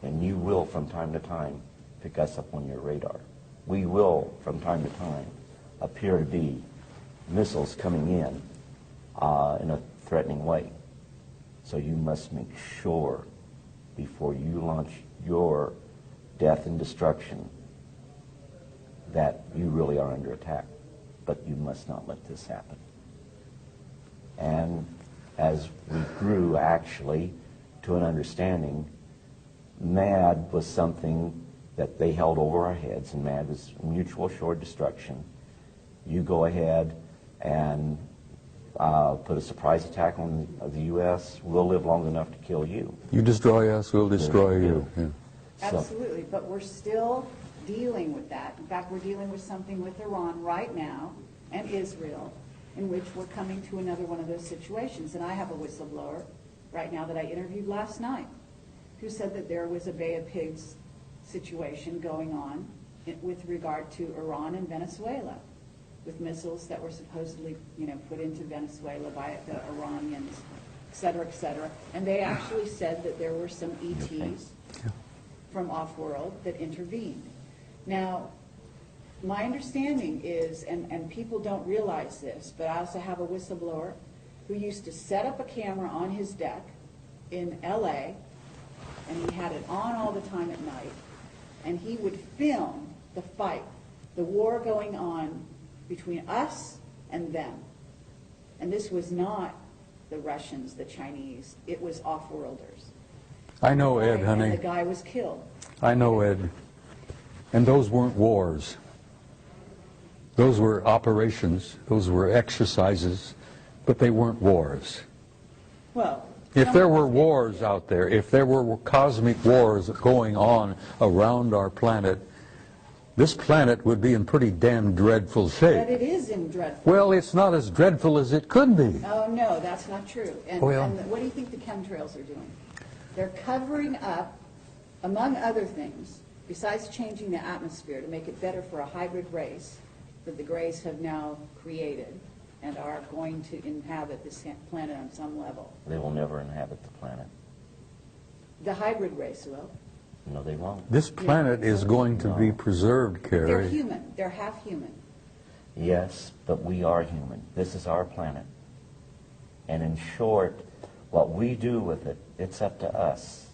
And you will, from time to time, pick us up on your radar. We will, from time to time, appear to be missiles coming in a threatening way. So you must make sure, before you launch your death and destruction, that you really are under attack. But you must not let this happen. And as we grew, actually, to an understanding, MAD was something that they held over our heads, and MAD was mutual assured destruction. You go ahead and put a surprise attack on the U.S., we'll live long enough to kill you. You destroy us, we'll destroy you. Yeah. Absolutely, but we're still dealing with that. In fact, we're dealing with something with Iran right now and Israel, in which we're coming to another one of those situations. And I have a whistleblower right now that I interviewed last night who said that there was a Bay of Pigs situation going on with regard to Iran and Venezuela, with missiles that were supposedly, you know, put into Venezuela by the Iranians, et cetera, et cetera. And they actually said that there were some ETs from off-world that intervened. Now, my understanding is, and people don't realize this, but I also have a whistleblower who used to set up a camera on his deck in LA, and he had it on all the time at night, and he would film the fight, the war going on between us and them. And this was not the Russians, the Chinese, it was off-worlders. I know, Ed, honey. And the guy was killed. I know, Ed. And those weren't wars. Those were operations, those were exercises, but they weren't wars. Well, if there were wars out there, if there were cosmic wars going on around our planet, this planet would be in pretty damn dreadful shape. but it is in dreadful. Well, it's not as dreadful as it could be. Oh, no, that's not true. And, Well- and what do you think the chemtrails are doing? They're covering up, among other things, besides changing the atmosphere to make it better for a hybrid race that the Greys have now created and are going to inhabit this planet on some level. They will never inhabit the planet. The hybrid race will. No, they won't. This planet is going to be preserved, They're Carrie. human. They're half human. Yes, but we are human. This is our planet. And in short, what we do with it, it's up to us.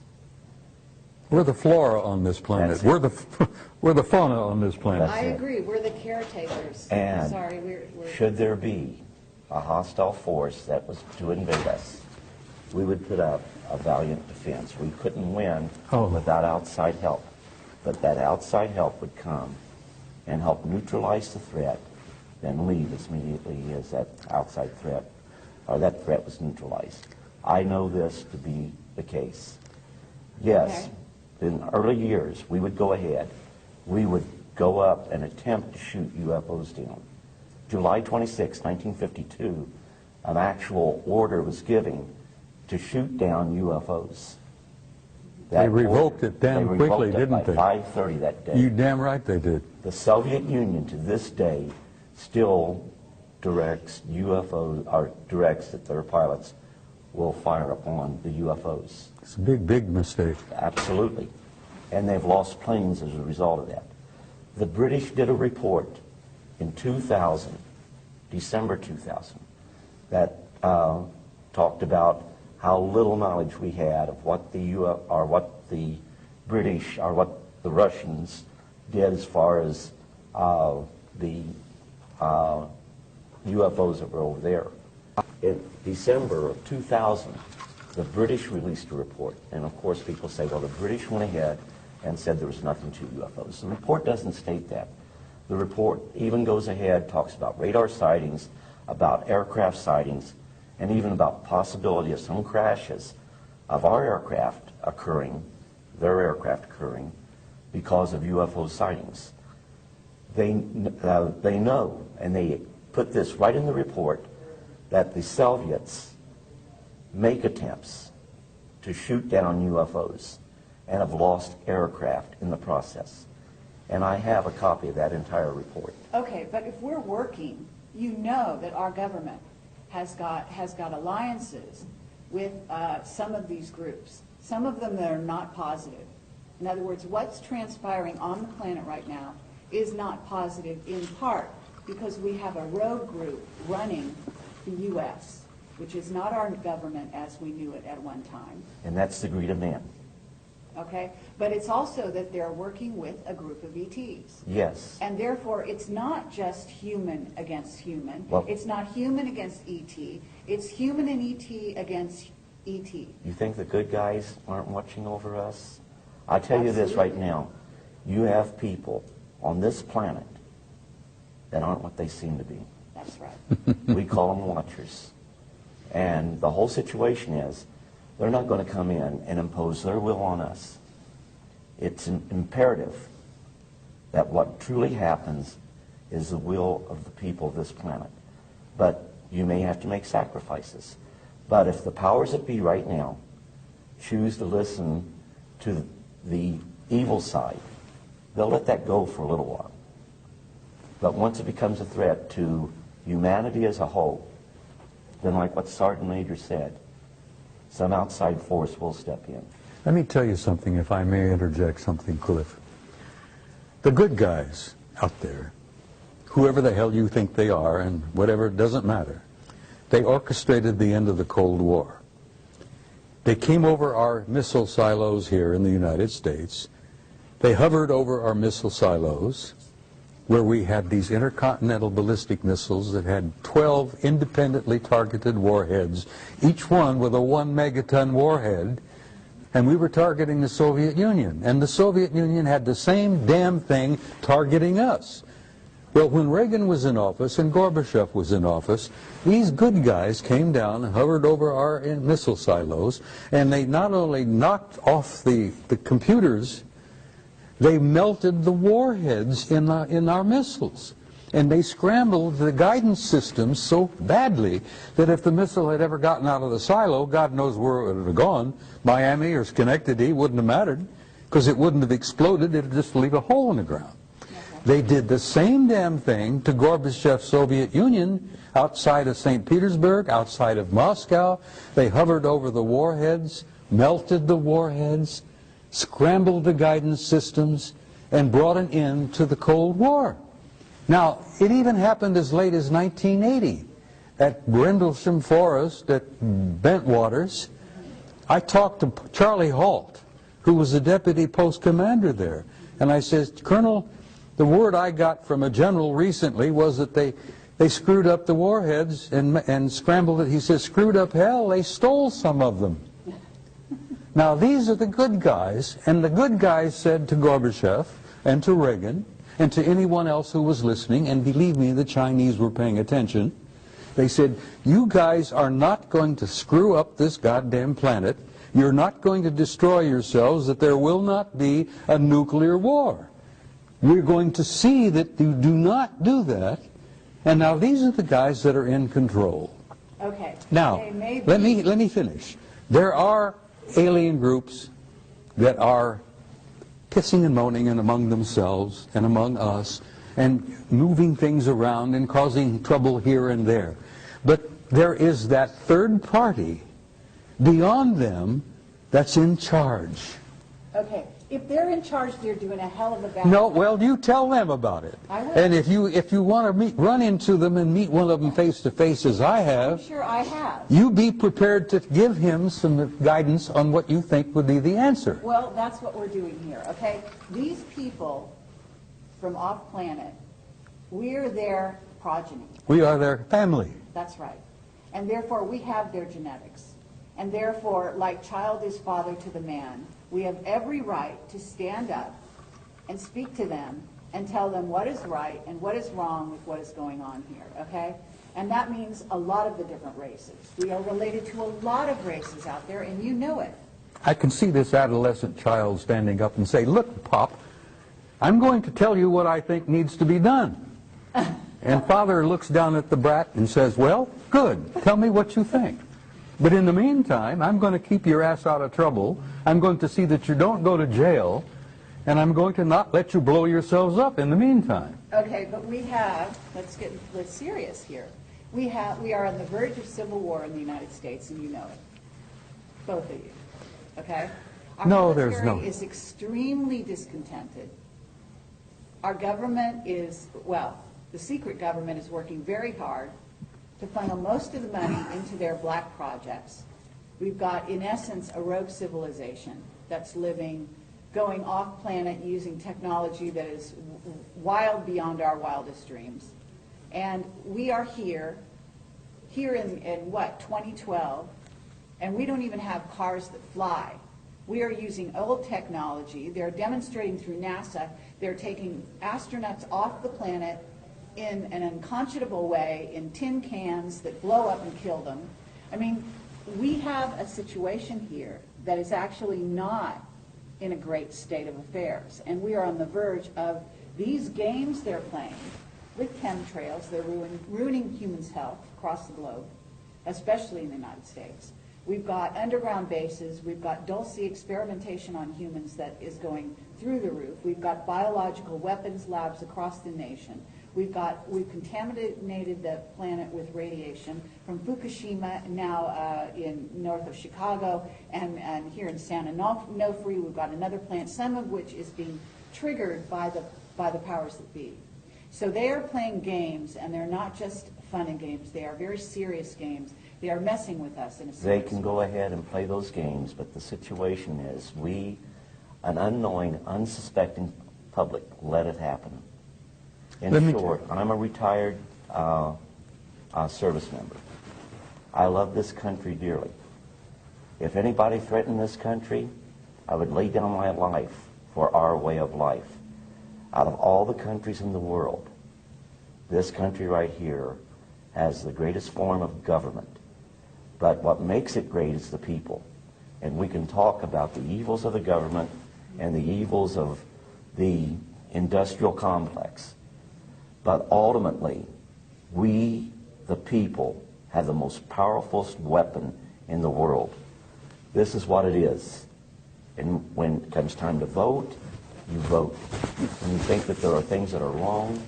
We're the flora on this planet. That's it. We're the fauna on this planet. I it. agree. We're the caretakers. And Sorry, we're should there be a hostile force that was to invade us, we would put up a valiant defense. We couldn't win without outside help. But that outside help would come and help neutralize the threat, then leave as immediately as that outside threat, or that threat was neutralized. I know this to be the case. Yes, in early years, we would go ahead. We would go up and attempt to shoot UFOs down. July 26, 1952, an actual order was given to shoot down UFOs. They revoked it damn quickly, didn't they? By 5:30 that day. You damn right they did. The Soviet Union to this day still directs UFOs, or directs that their pilots will fire upon the UFOs. It's a big, big mistake. Absolutely. And they've lost planes as a result of that. The British did a report in 2000, December 2000, that talked about how little knowledge we had of what the British or what the Russians did as far as the UFOs that were over there. In December of 2000, the British released a report, and of course people say, well, the British went ahead and said there was nothing to UFOs. The report doesn't state that. The report even goes ahead, talks about radar sightings, about aircraft sightings, and even about possibility of some crashes of our aircraft occurring, their aircraft occurring, because of UFO sightings. They know, and they put this right in the report, that the Soviets make attempts to shoot down UFOs and have lost aircraft in the process. And I have a copy of that entire report. okay. But if we're working, you know that our government has got alliances with some of these groups. Some of them that are not positive. In other words, what's transpiring on the planet right now is not positive, in part because we have a rogue group running the U.S., which is not our government as we knew it at one time. And that's the greed of man. Okay? But it's also that they're working with a group of ETs. Yes. And therefore, it's not just human against human. Well, it's not human against ET. It's human and ET against ET. you think the good guys aren't watching over us? I tell you this right now. You have people on this planet that aren't what they seem to be. That's right. We call them watchers. And the whole situation is, they're not going to come in and impose their will on us. It's imperative that what truly happens is the will of the people of this planet. But you may have to make sacrifices. But if the powers that be right now choose to listen to the evil side, they'll let that go for a little while. But once it becomes a threat to humanity as a whole, then like what Sergeant Major said, some outside force will step in. Let me tell you something, if I may interject something, Cliff. The good guys out there, whoever the hell you think they are, and whatever, it doesn't matter, they orchestrated the end of the Cold War. They came over our missile silos here in the United States. They hovered over our missile silos, where we had these intercontinental ballistic missiles that had 12 independently targeted warheads, each one with a 1 megaton warhead, and we were targeting the Soviet Union. And the Soviet Union had the same damn thing targeting us. Well, when Reagan was in office and Gorbachev was in office, these good guys came down and hovered over our missile silos, and they not only knocked off the computers, they melted the warheads in our missiles. And they scrambled the guidance systems so badly that if the missile had ever gotten out of the silo, God knows where it would have gone. Miami or Schenectady wouldn't have mattered, because it wouldn't have exploded. It would just leave a hole in the ground. They did the same damn thing to Gorbachev's Soviet Union outside of St. Petersburg, outside of Moscow. They hovered over the warheads, melted the warheads, scrambled the guidance systems, and brought an end to the Cold War. Now, it even happened as late as 1980 at Brindlesham Forest at Bentwaters. I talked to Charlie Halt, who was the deputy post commander there, and I said, Colonel, the word I got from a general recently was that they screwed up the warheads and scrambled it. He says, screwed up hell, they stole some of them. Now, these are the good guys, and the good guys said to Gorbachev and to Reagan and to anyone else who was listening, and believe me, the Chinese were paying attention, they said, you guys are not going to screw up this goddamn planet. You're not going to destroy yourselves, that there will not be a nuclear war. We're going to see that you do not do that. And now these are the guys that are in control. Okay. Now, let me finish. There are alien groups that are pissing and moaning and among themselves and among us and moving things around and causing trouble here and there. But there is that third party beyond them that's in charge. Okay. If they're in charge, they're doing a hell of a bad No, job. well, you tell them about it. I will. And if you want to run into them and meet one of them face to face, as I I'm have, sure I have. you be prepared to give him some guidance on what you think would be the answer. Well, that's what we're doing here, okay? These people from off-planet, we're their progeny. We are their family. That's right. And therefore, we have their genetics. And therefore, like child is father to the man, we have every right to stand up and speak to them and tell them what is right and what is wrong with what is going on here, okay? And that means a lot of the different races. We are related to a lot of races out there, and you know it. I can see this adolescent child standing up and say, look, Pop, I'm going to tell you what I think needs to be done. And father looks down at the brat and says, well, good, tell me what you think. But in the meantime, I'm going to keep your ass out of trouble. I'm going to see that you don't go to jail, and I'm going to not let you blow yourselves up in the meantime. Okay, but we have, let's serious here. We are on the verge of civil war in the United States, and you know it. Both of you, okay? Our No, there's no. military is extremely discontented. Our government is, well, the secret government is working very hard to funnel most of the money into their black projects. We've got, in essence, a rogue civilization that's living, going off-planet using technology that is wild beyond our wildest dreams. And we are here in what, 2012, and we don't even have cars that fly. We are using old technology. They're demonstrating through NASA. They're taking astronauts off the planet in an unconscionable way, in tin cans that blow up and kill them. I mean, we have a situation here that is actually not in a great state of affairs. And we are on the verge of these games they're playing with chemtrails. They're ruining humans' health across the globe, especially in the United States. We've got underground bases. We've got dulce experimentation on humans that is going through the roof. We've got biological weapons labs across the nation. We've contaminated the planet with radiation from Fukushima, now in north of Chicago, and here in San Onofre, we've got another plant, some of which is being triggered by the powers that be. So they are playing games, and they're not just fun and games. They are very serious games. They are messing with us in a serious way. They can go ahead and play those games, but the situation is we, an unknowing, unsuspecting public, let it happen. In short, I'm a retired service member. I love this country dearly. If anybody threatened this country, I would lay down my life for our way of life. Out of all the countries in the world, this country right here has the greatest form of government. But what makes it great is the people. And we can talk about the evils of the government and the evils of the industrial complex. But ultimately, we, the people, have the most powerful weapon in the world. This is what it is. And when it comes time to vote, you vote. When you think that there are things that are wrong,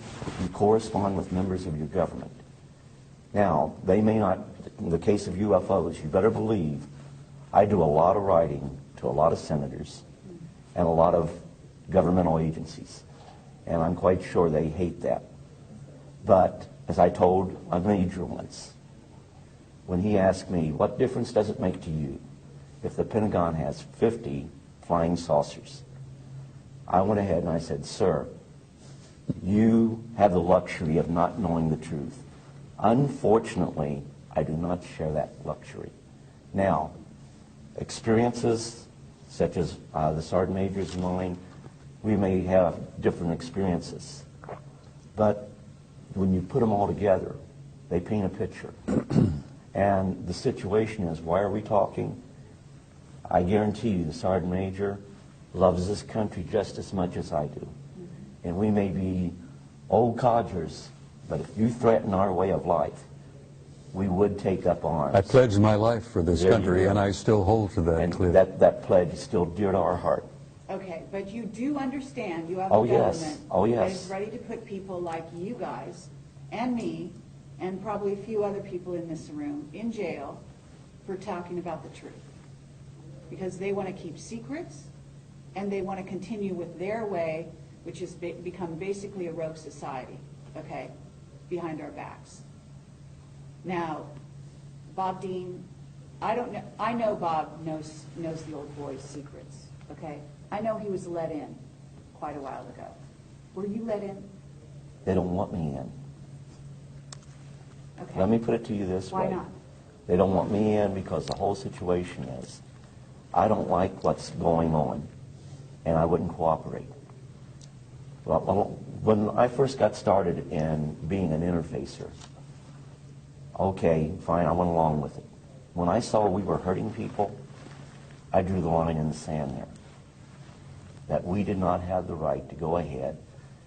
you correspond with members of your government. Now, they may not, in the case of UFOs, you better believe I do a lot of writing to a lot of senators and a lot of governmental agencies. And I'm quite sure they hate that. But as I told a major once, when he asked me, what difference does it make to you if the Pentagon has 50 flying saucers? I went ahead and I said, sir, you have the luxury of not knowing the truth. Unfortunately, I do not share that luxury. Now, experiences such as the Sergeant Major's and mine, we may have different experiences. But when you put them all together, they paint a picture. And the situation is, why are we talking? I guarantee you the Sergeant Major loves this country just as much as I do. And we may be old codgers, but if you threaten our way of life, we would take up arms. I pledged my life for this country, and I still hold to that, and Cliff. that pledge is still dear to our heart. Okay, but you do understand you have Oh, a yes. government Oh, that yes. is ready to put people like you guys and me and probably a few other people in this room in jail for talking about the truth. Because they want to keep secrets and they want to continue with their way, which has become basically a rogue society, okay, behind our backs. Now, Bob Dean, I don't know. I know Bob knows the old boy's secrets. Okay, I know he was let in quite a while ago. Were you let in? They don't want me in. Okay. Let me put it to you this way. Why not? They don't want me in because the whole situation is, I don't like what's going on, and I wouldn't cooperate. Well, when I first got started in being an interfacer, okay, fine, I went along with it. When I saw we were hurting people, I drew the line in the sand there. That we did not have the right to go ahead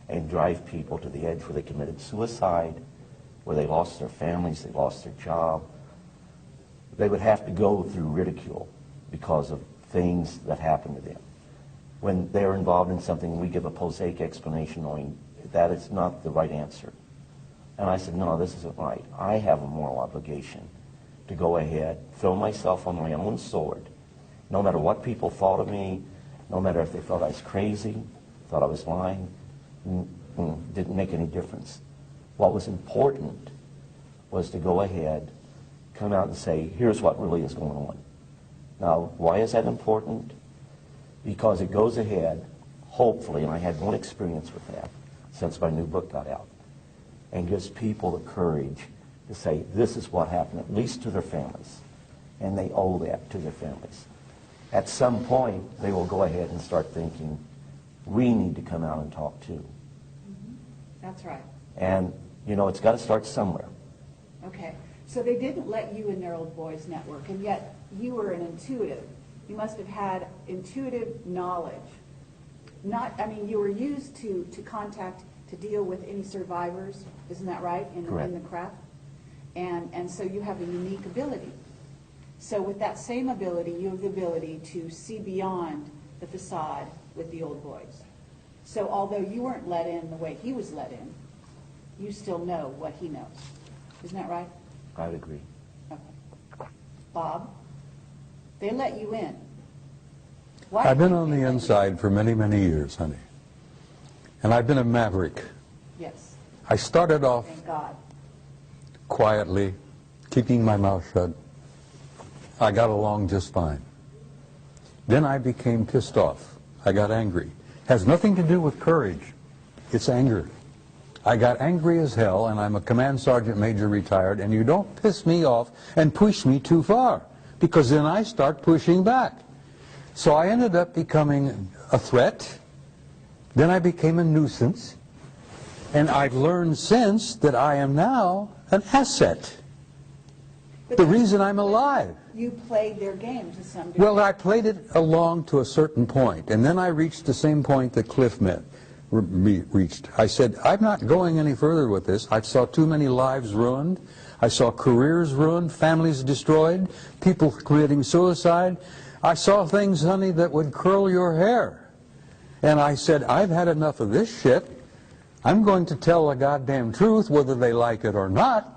and drive people to the edge where they committed suicide, where they lost their families, they lost their job. They would have to go through ridicule because of things that happened to them. When they're involved in something, we give a prosaic explanation knowing that it's not the right answer. And I said, no, this isn't right. I have a moral obligation to go ahead, throw myself on my own sword, no matter what people thought of me, no matter if they thought I was crazy, thought I was lying, didn't make any difference. What was important was to go ahead, come out and say, here's what really is going on. Now, why is that important? Because it goes ahead, hopefully, and I had one experience with that since my new book got out, and gives people the courage to say, this is what happened, at least to their families. And they owe that to their families. At some point, they will go ahead and start thinking, we need to come out and talk too. Mm-hmm. That's right. And, you know, it's got to start somewhere. Okay. So they didn't let you in their old boys network, and yet you were an intuitive. You must have had intuitive knowledge. I mean, you were used to contact, to deal with any survivors, isn't that right, in the craft? And so you have a unique ability. So with that same ability, you have the ability to see beyond the facade with the old boys. So although you weren't let in the way he was let in, you still know what he knows. Isn't that right? I would agree. Okay. Bob, they let you in. Why I've been did on they the let you inside for many, many years, honey. And I've been a maverick. in? Yes. I started off Thank God. quietly, keeping my mouth shut. I got along just fine. Then I became pissed off. I got angry. Has nothing to do with courage. It's anger. I got angry as hell, and I'm a command sergeant major retired, and you don't piss me off and push me too far, because then I start pushing back. So I ended up becoming a threat. Then I became a nuisance. And I've learned since that I am now an asset. But The reason I'm alive. You played their game to some degree. Well, I played it along to a certain point, and then I reached the same point that Cliff reached. I said, I'm not going any further with this. I saw too many lives ruined. I saw careers ruined, families destroyed, people committing suicide. I saw things, honey, that would curl your hair. And I said, I've had enough of this shit. I'm going to tell the goddamn truth, whether they like it or not.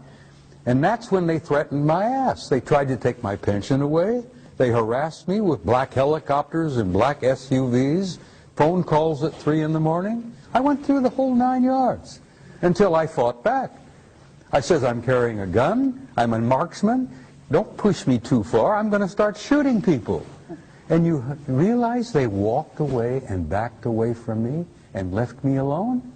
And that's when they threatened my ass. They tried to take my pension away. They harassed me with black helicopters and black SUVs, phone calls at 3 in the morning. I went through the whole 9 yards until I fought back. I says, I'm carrying a gun, I'm a marksman, don't push me too far, I'm going to start shooting people. And you realize they walked away and backed away from me and left me alone?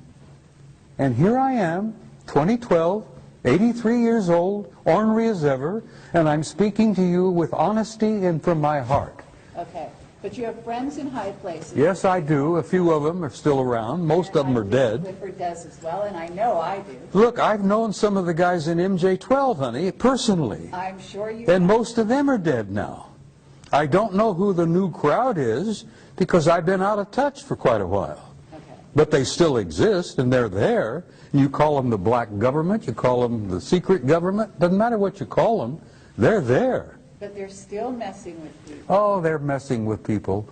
And here I am, 2012, 83 years old, ornery as ever, and I'm speaking to you with honesty and from my heart. Okay. But you have friends in high places. Yes, I do. A few of them are still around. Most of them are dead. Clifford does as well, and I know I do. Look, I've known some of the guys in MJ-12, honey, personally. I'm sure you And have. most of them are dead now. I don't know who the new crowd is because I've been out of touch for quite a while. Okay. But they still exist, and they're there. You call them the black government, you call them the secret government, doesn't matter what you call them, they're there. But they're still messing with people. Oh, they're messing with people.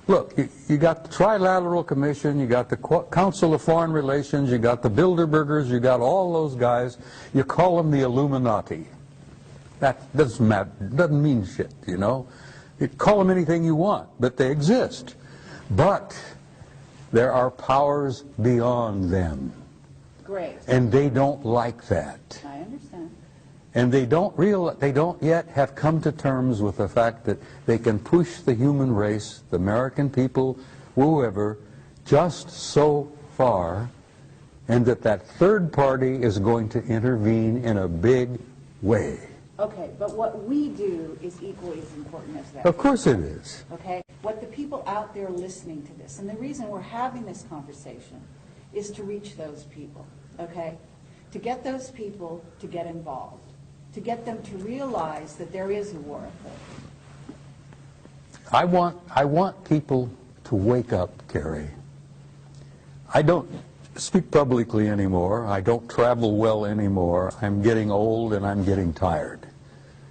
Look, you got the Trilateral Commission, you got the Council of Foreign Relations, you got the Bilderbergers, you got all those guys. You call them the Illuminati. That doesn't matter, doesn't mean shit, you know. You call them anything you want, but they exist. But there are powers beyond them. Great. And they don't like that. I understand. And they don't yet have come to terms with the fact that they can push the human race, the American people, whoever, just so far, and that third party is going to intervene in a big way. Okay, but what we do is equally as important as that. Of course it is. Okay? What the people out there listening to this, and the reason we're having this conversation is to reach those people, okay? To get those people to get involved, to get them to realize that there is a war afoot. I want people to wake up, Carrie. I don't speak publicly anymore. I don't travel well anymore. I'm getting old and I'm getting tired.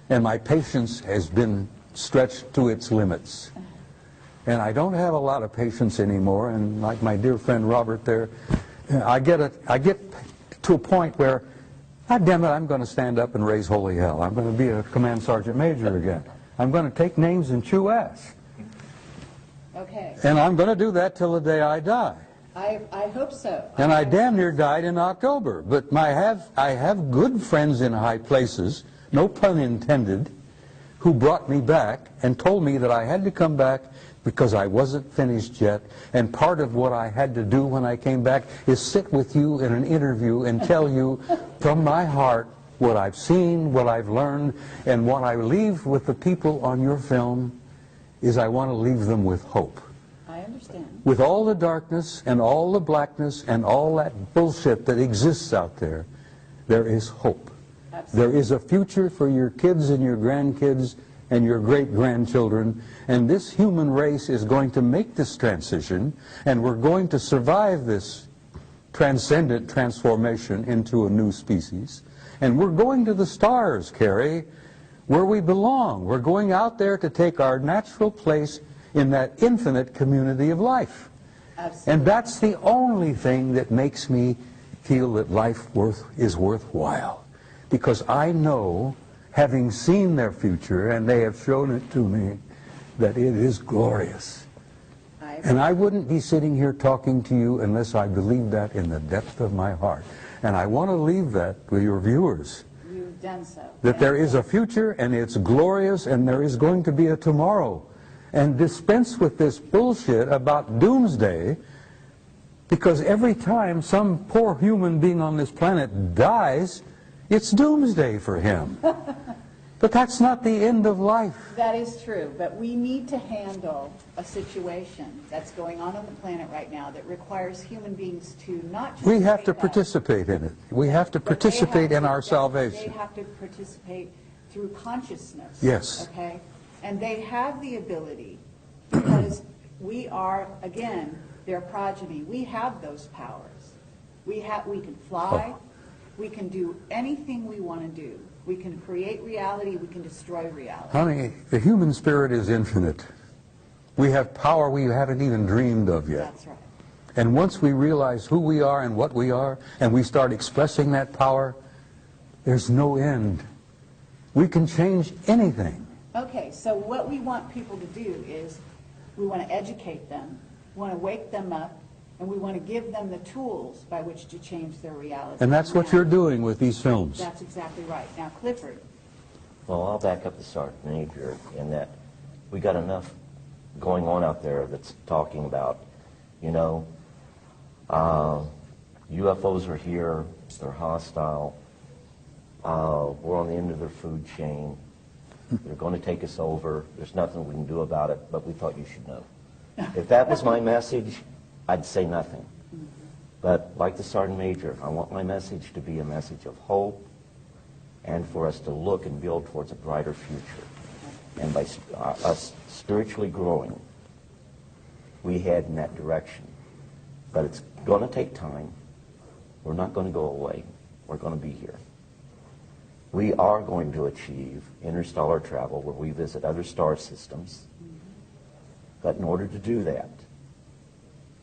And my patience has been stretched to its limits. And I don't have a lot of patience anymore. And like my dear friend Robert there, I get to a point where, God damn it, I'm going to stand up and raise holy hell. I'm going to be a command sergeant major again. I'm going to take names and chew ass. Okay. And I'm going to do that till the day I die. I hope so. And I damn near died in October. But I have good friends in high places, no pun intended, who brought me back and told me that I had to come back because I wasn't finished yet. And part of what I had to do when I came back is sit with you in an interview and tell you from my heart what I've seen, what I've learned, and what I leave with the people on your film is I want to leave them with hope. I understand. With all the darkness and all the blackness and all that bullshit that exists out there, there is hope. Absolutely. There is a future for your kids and your grandkids and your great-grandchildren, and this human race is going to make this transition, and we're going to survive this transcendent transformation into a new species. And we're going to the stars, Carrie, where we belong. We're going out there to take our natural place in that infinite community of life. Absolutely. And that's the only thing that makes me feel that life is worthwhile. Because I know, having seen their future, and they have shown it to me, that it is glorious. And I wouldn't be sitting here talking to you unless I believed that in the depth of my heart. And I want to leave that with your viewers. You've done so. That there is a future, and it's glorious, and there is going to be a tomorrow. And dispense with this bullshit about doomsday, because every time some poor human being on this planet dies, it's doomsday for him. But that's not the end of life. That is true, but we need to handle a situation that's going on the planet right now that requires human beings to not just We have wake to up, participate in it. We have to but they participate have in to- our They salvation. have to participate through consciousness. Yes. Okay? And they have the ability, because we are, again, their progeny. We have those powers. We can fly. We can do anything we want to do. We can create reality. We can destroy reality. Honey, the human spirit is infinite. We have power we haven't even dreamed of yet. That's right. And once we realize who we are and what we are, and we start expressing that power, there's no end. We can change anything. Okay, so what we want people to do is we want to educate them, we want to wake them up, and we want to give them the tools by which to change their reality. And that's what you're doing with these films. That's exactly right. Now, Clifford. Well, I'll back up the Sergeant Major in that we got enough going on out there that's talking about, you know, UFOs are here, they're hostile, we're on the end of their food chain, they're going to take us over, there's nothing we can do about it, but we thought you should know. If that was my message, I'd say nothing. But like the Sergeant Major, I want my message to be a message of hope and for us to look and build towards a brighter future. And by us spiritually growing, we head in that direction. But it's going to take time. We're not going to go away. We're going to be here. We are going to achieve interstellar travel where we visit other star systems. But in order to do that,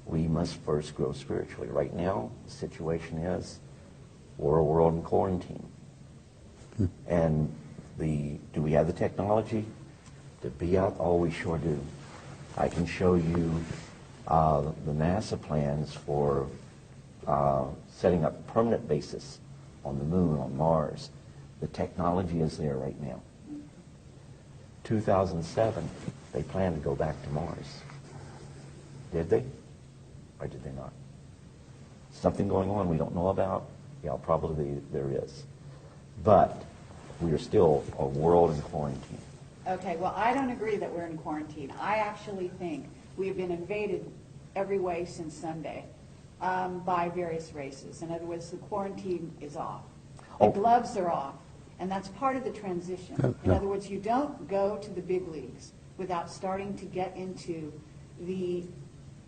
we must first grow spiritually. Right now, the situation is we're a world in quarantine. And do we have the technology to be out? Oh, we sure do. I can show you the NASA plans for setting up permanent bases on the moon, on Mars. The technology is there right now. 2007, they planned to go back to Mars. Did they? Or did they not? Something going on we don't know about? Yeah, probably there is. But we are still a world in quarantine. Okay, well, I don't agree that we're in quarantine. I actually think we have been invaded every way since Sunday by various races. In other words, the quarantine is off. The gloves are off, and that's part of the transition. In other words, you don't go to the big leagues without starting to get into the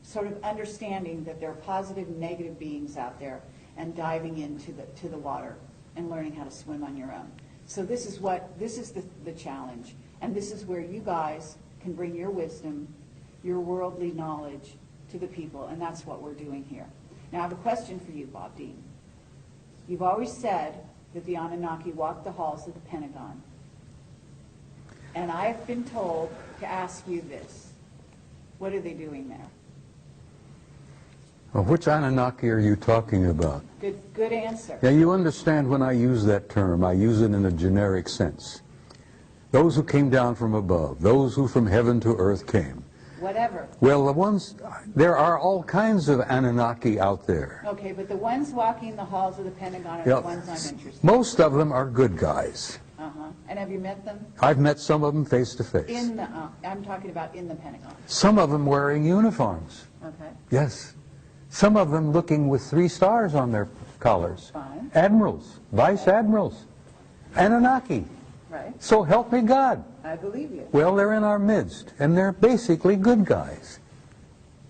sort of understanding that there are positive and negative beings out there and diving into the water and learning how to swim on your own. So this is the challenge, and this is where you guys can bring your wisdom, your worldly knowledge to the people, and that's what we're doing here. Now I have a question for you, Bob Dean. You've always said that the Anunnaki walked the halls of the Pentagon, and I have been told to ask you this. What are they doing there? Well, which Anunnaki are you talking about? Good answer. Yeah, you understand when I use that term, I use it in a generic sense. Those who came down from above, those who from heaven to earth came. Whatever. Well, there are all kinds of Anunnaki out there. Okay, but the ones walking the halls of the Pentagon are the ones I'm interested in. Most of them are good guys. And have you met them? I've met some of them face to face. I'm talking about in the Pentagon. Some of them wearing uniforms. Okay. Yes. Some of them looking with 3 stars on their collars. Fine. Admirals, vice admirals, Anunnaki. Right. So help me God. I believe you. Well, they're in our midst, and they're basically good guys.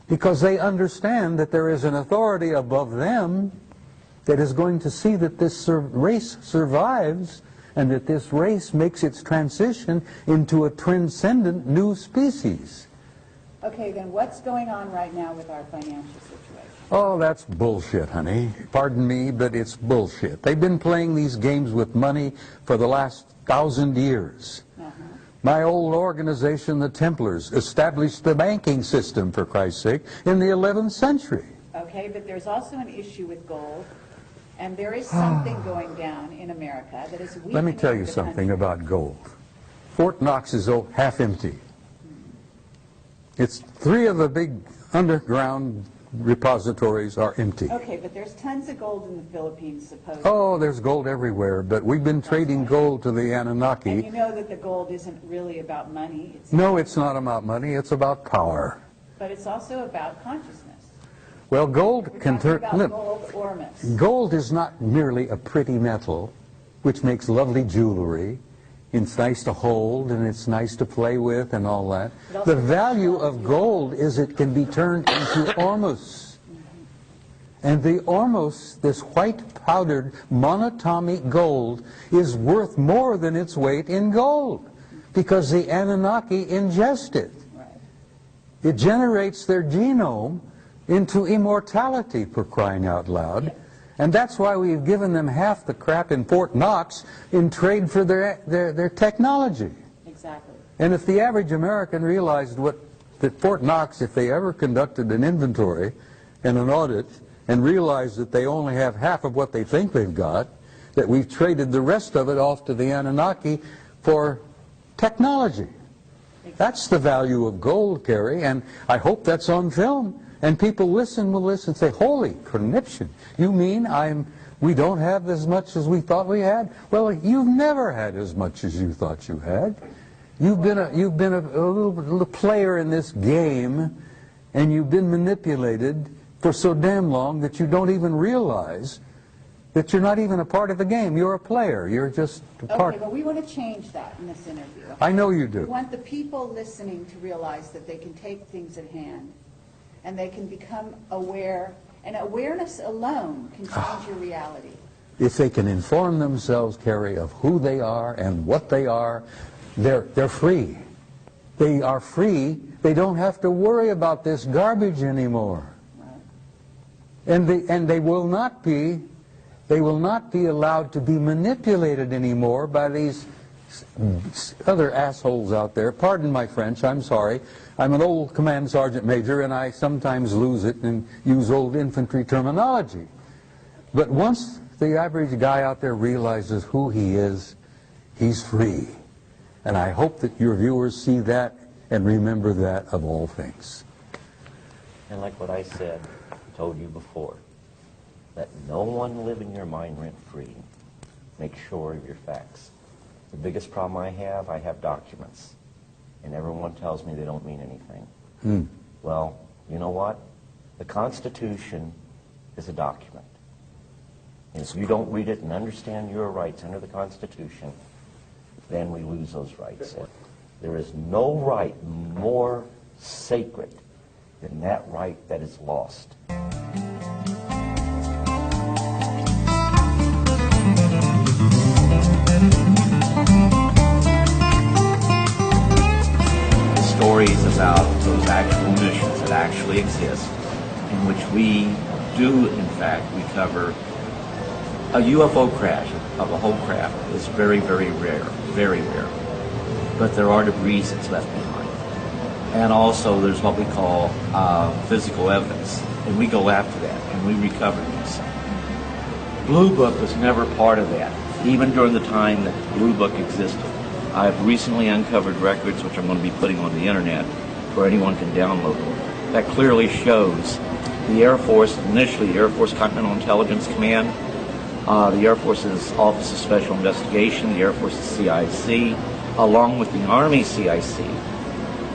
Because they understand that there is an authority above them that is going to see that this race survives and that this race makes its transition into a transcendent new species. Okay, then what's going on right now with our financial situation? Oh, that's bullshit, honey. Pardon me, but it's bullshit. They've been playing these games with money for the last 1,000 years. My old organization, the Templars, established the banking system, for Christ's sake, in the 11th century. Okay, but there's also an issue with gold, and there is something going down in America that is weakening. Let me tell you something about gold. Fort Knox is half empty. It's 3 of the big underground repositories are empty. Okay, but there's tons of gold in the Philippines, supposedly. Oh, there's gold everywhere, but we've been trading gold to the Anunnaki. And you know that the gold isn't really about money. No, it's not about money, it's about power. But it's also about consciousness. Well, gold can turn... Gold or myths. Gold is not merely a pretty metal, which makes lovely jewelry. It's nice to hold, and it's nice to play with, and all that. The value of gold is it can be turned into ormus. And the ormus, this white powdered monatomic gold, is worth more than its weight in gold, because the Anunnaki ingest it. It generates their genome into immortality, for crying out loud. And that's why we've given them half the crap in Fort Knox in trade for their technology. Exactly. And if the average American realized that Fort Knox, if they ever conducted an inventory and an audit and realized that they only have half of what they think they've got, that we've traded the rest of it off to the Anunnaki for technology. That's the value of gold, Carrie, and I hope that's on film. And people will listen and say, holy conniption, you mean we don't have as much as we thought we had? Well, you've never had as much as you thought you had. You've been a little player in this game, and you've been manipulated for so damn long that you don't even realize that you're not even a part of the game. You're a player. You're just a part. Okay, but we want to change that in this interview. I know you do. We want the people listening to realize that they can take things at hand and they can become aware, and awareness alone can change your reality. If they can inform themselves, Carrie, of who they are and what they are, they're free. They are free. They don't have to worry about this garbage anymore. Right. And they will not be allowed to be manipulated anymore by these other assholes out there. Pardon my French, I'm sorry. I'm an old command sergeant major, and I sometimes lose it and use old infantry terminology. But once the average guy out there realizes who he is, he's free. And I hope that your viewers see that and remember that of all things. And like what I said, told you before, let no one live in your mind rent-free. Make sure of your facts. The biggest problem I have documents. And everyone tells me they don't mean anything. Well, you know what? The Constitution is a document. And if you don't read it and understand your rights under the Constitution, then we lose those rights. There is no right more sacred than that right that is lost. Stories about those actual missions that actually exist, in which we do, in fact, recover a UFO crash of a whole craft is very, very rare, very rare. But there are debris that's left behind. And also there's what we call physical evidence, and we go after that, and we recover these. Blue Book was never part of that, even during the time that Blue Book existed. I've recently uncovered records, which I'm going to be putting on the internet, where anyone can download them, that clearly shows the Air Force, initially the Air Force Continental Intelligence Command, the Air Force's Office of Special Investigation, the Air Force's CIC, along with the Army CIC,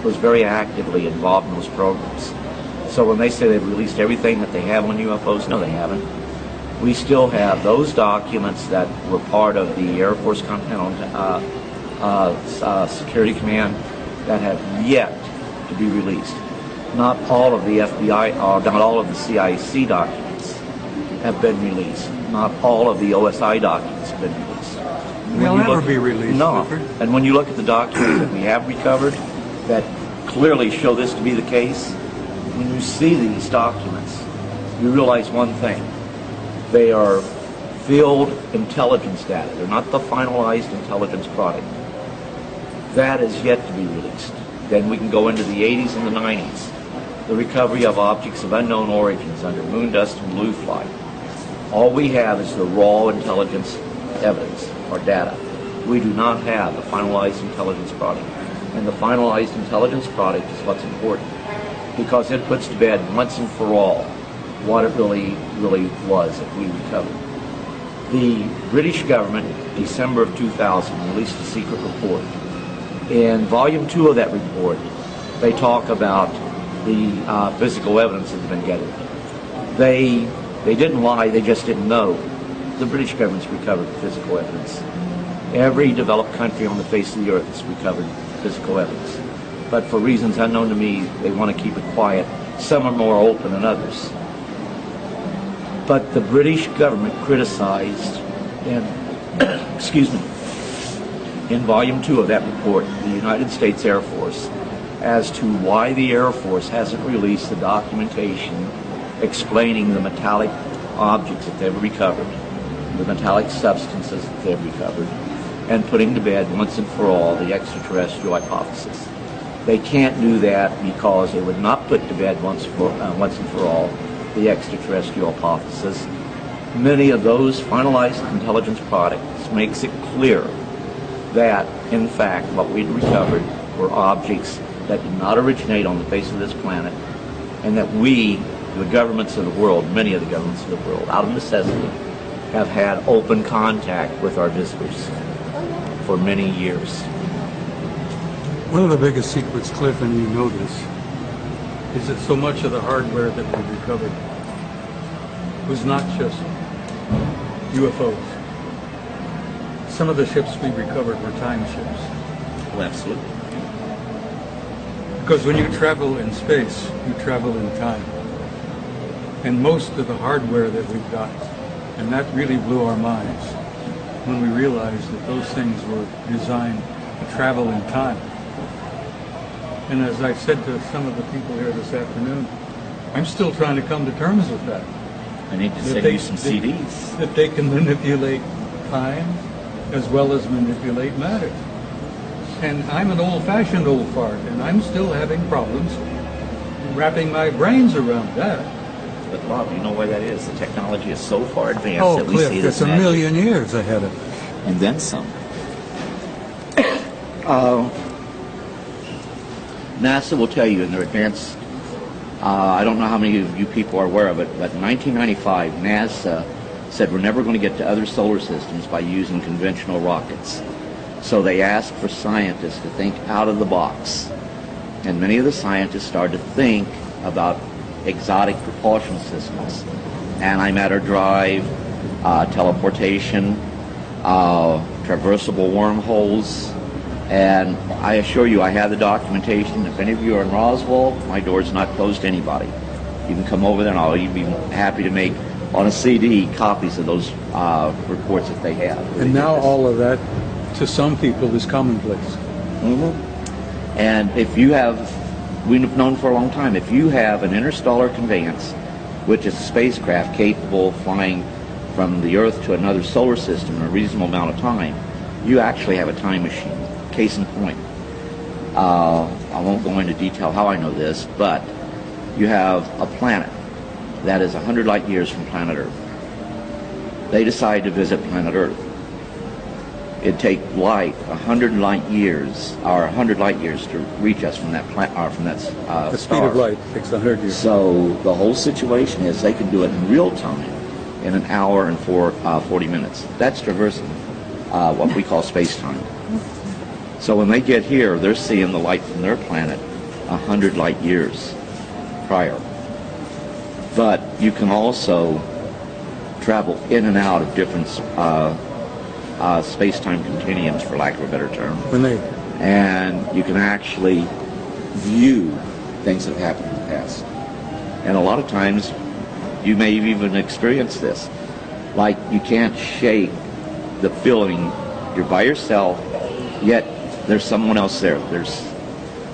was very actively involved in those programs. So when they say they've released everything that they have on UFOs, no, they haven't. We still have those documents that were part of the Air Force Continental Security Command that have yet to be released. Not all of the FBI, not all of the CIC documents have been released. Not all of the OSI documents have been released. They'll never be released. No. Clifford. And when you look at the documents that we have recovered that clearly show this to be the case, when you see these documents, you realize one thing. They are field intelligence data. They're not the finalized intelligence product. That is yet to be released. Then we can go into the 80s and the 90s. The recovery of objects of unknown origins under moon dust and blue flight. All we have is the raw intelligence evidence or data. We do not have the finalized intelligence product. And the finalized intelligence product is what's important, because it puts to bed once and for all what it really was that we recovered. The British government, December of 2000, released a secret report. In volume 2 of that report, they talk about the physical evidence that they've been getting. They didn't lie, they just didn't know. The British government's recovered physical evidence. Every developed country on the face of the earth has recovered physical evidence. But for reasons unknown to me, they want to keep it quiet. Some are more open than others. But the British government criticized, in volume 2 of that report, the United States Air Force, as to why the Air Force hasn't released the documentation explaining the metallic objects that they've recovered, the metallic substances that they've recovered, and putting to bed once and for all the extraterrestrial hypothesis. They can't do that because they would not put to bed once and for all the extraterrestrial hypothesis. Many of those finalized intelligence products makes it clear that, in fact, what we'd recovered were objects that did not originate on the face of this planet, and that we, the governments of the world, many of the governments of the world, out of necessity, have had open contact with our visitors for many years. One of the biggest secrets, Cliff, and you know this, is that so much of the hardware that we recovered was not just UFOs. Some of the ships we recovered were time ships. Well, absolutely. Because when you travel in space, you travel in time. And most of the hardware that we've got, and that really blew our minds when we realized that those things were designed to travel in time. And as I said to some of the people here this afternoon, I'm still trying to come to terms with that. I need to send you some CDs. That they can manipulate time as well as manipulate matter. And I'm an old-fashioned old fart, and I'm still having problems wrapping my brains around that. But Bob, you know why that is? The technology is so far advanced Oh, that we Cliff, see this it's a million years ahead of us. and then some. NASA will tell you in their advanced, I don't know how many of you people are aware of it, but in 1995, NASA said we're never going to get to other solar systems by using conventional rockets. So they asked for scientists to think out of the box. And many of the scientists started to think about exotic propulsion systems, antimatter drive, teleportation, traversable wormholes, and I assure you I have the documentation. If any of you are in Roswell, my door's not closed to anybody. You can come over there and I'll even be happy to make on a CD copies of those reports that they have. And now all of that, to some people, is commonplace. Mm-hmm. And if you have, we've known for a long time, if you have an interstellar conveyance, which is a spacecraft capable of flying from the Earth to another solar system in a reasonable amount of time, you actually have a time machine. Case in point. I won't go into detail how I know this, but you have a planet that is 100 light years from planet Earth. They decide to visit planet Earth. It'd take light 100 light years, or 100 light years to reach us from that The speed star. of light takes 100 years. So the whole situation is they can do it in real time in an hour and 40 minutes. That's traversing what we call space-time. So when they get here, they're seeing the light from their planet 100 light years prior. But you can also travel in and out of different space-time continuums, for lack of a better term. And you can actually view things that have happened in the past. And a lot of times, you may even experience this. Like, you can't shake the feeling you're by yourself, yet there's someone else there. There's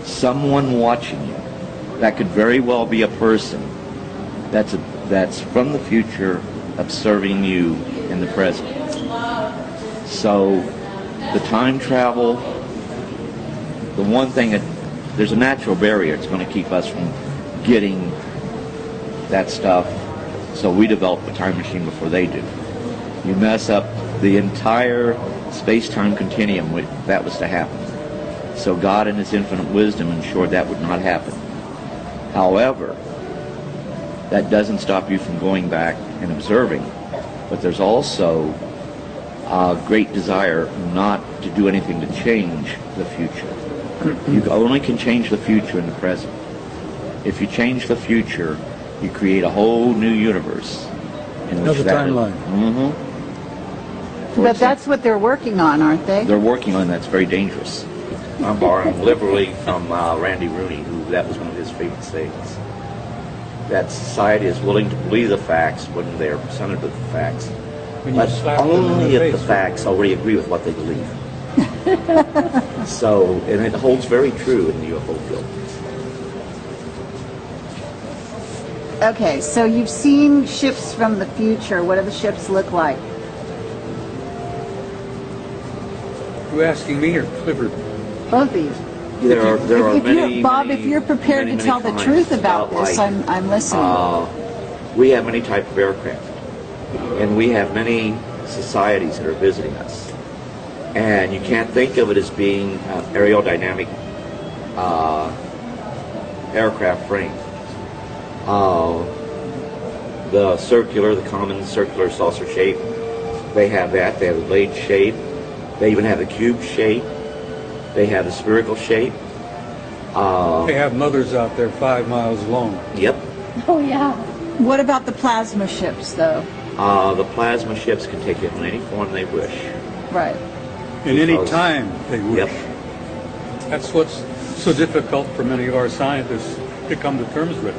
someone watching you. That could very well be a person that's from the future observing you in the present. So the time travel, the one thing there's a natural barrier. It's going to keep us from getting that stuff. So we develop a time machine before they do. You mess up the entire space-time continuum if that was to happen. So God in his infinite wisdom ensured that would not happen. However, that doesn't stop you from going back and observing. But there's also a great desire not to do anything to change the future. You only can change the future in the present. If you change the future, you create a whole new universe. Another timeline. Mm-hmm. But that's what they're working on, aren't they? They're working on that's very dangerous. I'm borrowing liberally from Randy Rooney, who that was one of his favorite sayings. That society is willing to believe the facts when they're presented with the facts, but only if the facts already agree with what they believe. So, and it holds very true in the UFO field. Okay, so you've seen ships from the future. What do the ships look like? You asking me or Clifford? Both of you. There are If many, Bob, many, if you're prepared many, to tell many the times truth about this, like, I'm listening. we have many types of aircraft, and we have many societies that are visiting us. And you can't think of it as being aerodynamic aircraft frame. The circular, the common circular saucer shape, they have that. They have the blade shape. They even have the cube shape. They have the spherical shape. They have mothers out there 5 miles long. Yep. Oh, yeah. What about the plasma ships, though? The plasma ships can take it in any form they wish. Right. In any time they wish. Yep. That's what's so difficult for many of our scientists to come to terms with.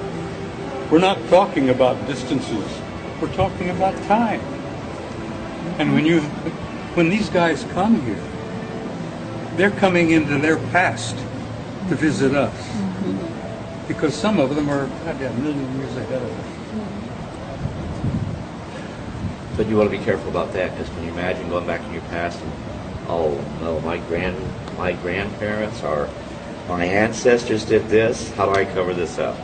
We're not talking about distances. We're talking about time. And when these guys come here, they're coming into their past to visit us. Mm-hmm. Because some of them are a million years ahead of us. But you want to be careful about that, because when you imagine going back in your past and, oh no, my grandparents or my ancestors did this, how do I cover this up?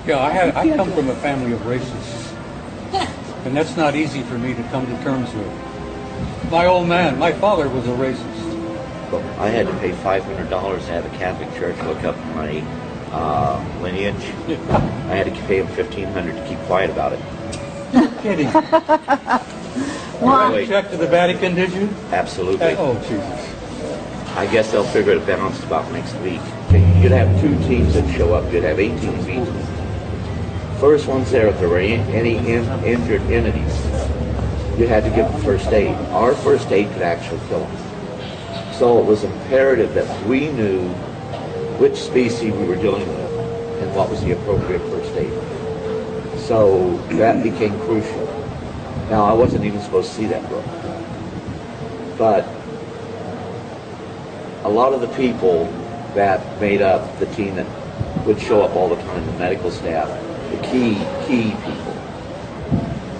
Yeah, I come from a family of racists. And that's not easy for me to come to terms with. My old man, my father was a racist. But I had to pay $500 to have a Catholic church look up my lineage. I had to pay them $1,500 to keep quiet about it. Kidding. Well, You checked to the Vatican, did you? Absolutely. Oh, Jesus. I guess they'll figure it balanced about next week. You'd have 2 teams that show up. You'd have 18 feet. First ones there, if there were any injured entities, you had to give them first aid. Our first aid could actually kill them. So it was imperative that we knew which species we were dealing with and what was the appropriate first aid. So that became crucial. Now, I wasn't even supposed to see that book. But a lot of the people that made up the team that would show up all the time, the medical staff, the key people,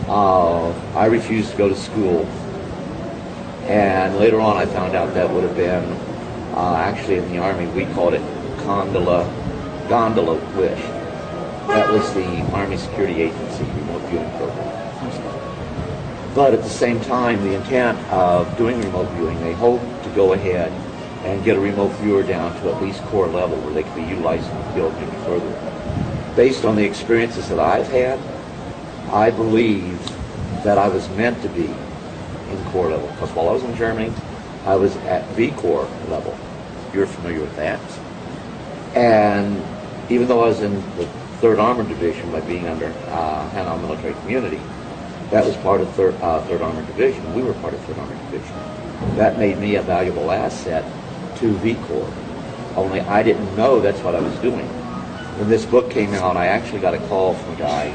I refused to go to school. And later on, I found out that would have been, actually in the Army, we called it gondola wish. That was the Army Security Agency remote viewing program. But at the same time, the intent of doing remote viewing, they hoped to go ahead and get a remote viewer down to at least core level where they could be utilized in the field maybe further. Based on the experiences that I've had, I believe that I was meant to be in core level. Because while I was in Germany, I was at V Corps level. You're familiar with that. And even though I was in the 3rd Armored Division by being under Hanau Military Community, that was part of 3rd Armored Division. We were part of 3rd Armored Division. That made me a valuable asset to V Corps. Only I didn't know that's what I was doing. When this book came out, I actually got a call from a guy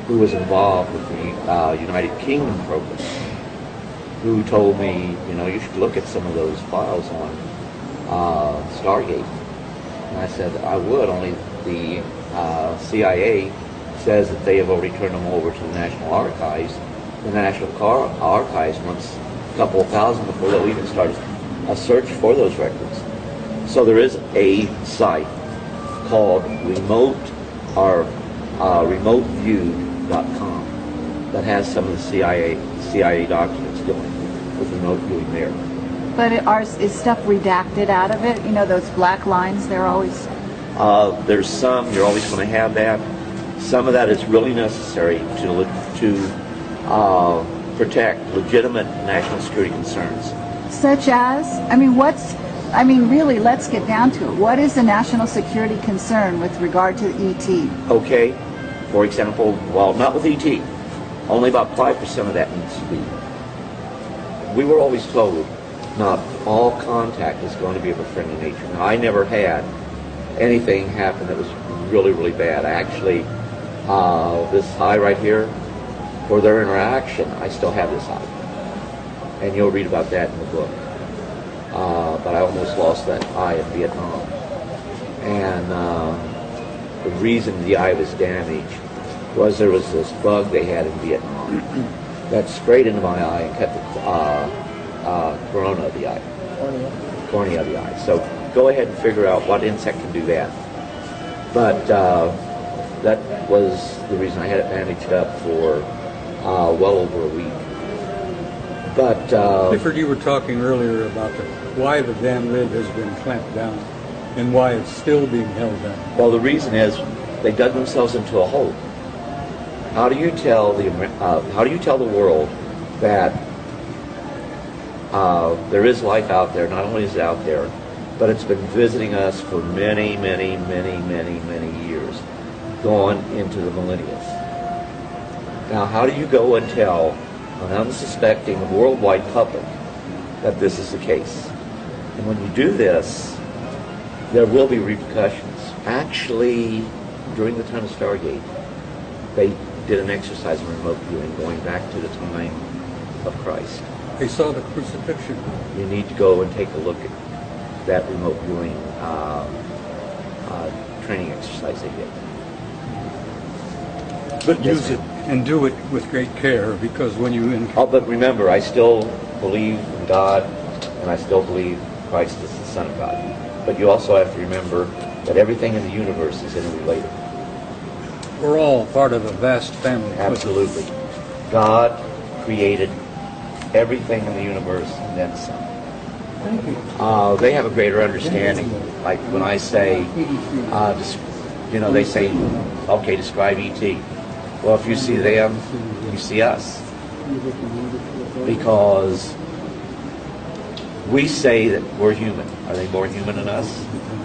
who was involved with the United Kingdom program, who told me, you should look at some of those files on Stargate. And I said, I would, only the CIA says that they have already turned them over to the National Archives. The National Archives wants a couple of thousand before they'll even start a search for those records. So there is a site called remoteviewed.com that has some of the CIA documents dealing with remote viewing there. But is stuff redacted out of it? Those black lines, they're always... There's some, you're always going to have that. Some of that is really necessary to protect legitimate national security concerns. Such as? Really, let's get down to it. What is the national security concern with regard to ET? Okay, for example, well, not with ET. Only about 5% of that needs to be. We were always told not all contact is going to be of a friendly nature. Now, I never had anything happen that was really, really bad. Actually, this eye right here, for their interaction, I still have this eye. And you'll read about that in the book. But I almost lost that eye in Vietnam. And the reason the eye was damaged was there was this bug they had in Vietnam that sprayed into my eye and kept corona of the eye. Cornea of the eye. So go ahead and figure out what insect can do that. But that was the reason I had it bandaged up for well over a week. But Clifford, you were talking earlier about why the damn lid has been clamped down and why it's still being held down. well, the reason is they dug themselves into a hole. How do you tell the world that there is life out there? Not only is it out there, but it's been visiting us for many, many, many, many, many years, going into the millennia. Now, how do you go and tell an unsuspecting worldwide public that this is the case? And when you do this, there will be repercussions. Actually, during the time of Stargate, they did an exercise in remote viewing going back to the time of Christ. They saw the crucifixion. You need to go and take a look at that remote viewing training exercise they did. But use it and do it with great care, because when you Oh, but remember, I still believe in God, and I still believe Christ is the Son of God. But you also have to remember that everything in the universe is interrelated. we're all part of a vast family. Absolutely. God created everything in the universe and then some. They have a greater understanding. Like when I say, they say, okay, describe E.T. Well, if you see them, you see us. Because we say that we're human. Are they more human than us?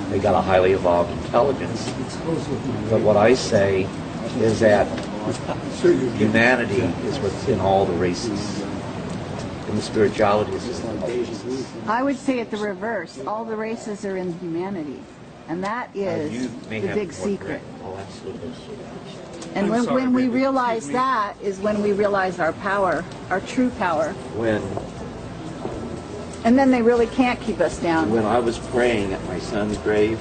They got a highly evolved intelligence. But what I say is that humanity is what's in all the races. And the spirituality is just in all the races. I would say it the reverse. All the races are in humanity. And that is You may the have big more secret. correct. Oh, absolutely. And I'm sorry, when we baby. realize Excuse me. that is when we realize our power, our true power. And then they really can't keep us down. When I was praying at my son's grave,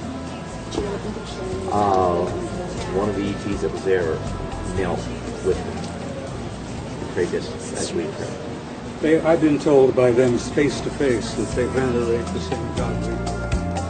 one of the ETs that was there knelt with me and prayed this sweet prayer. I've been told by them face to face that they venerate the same God we do.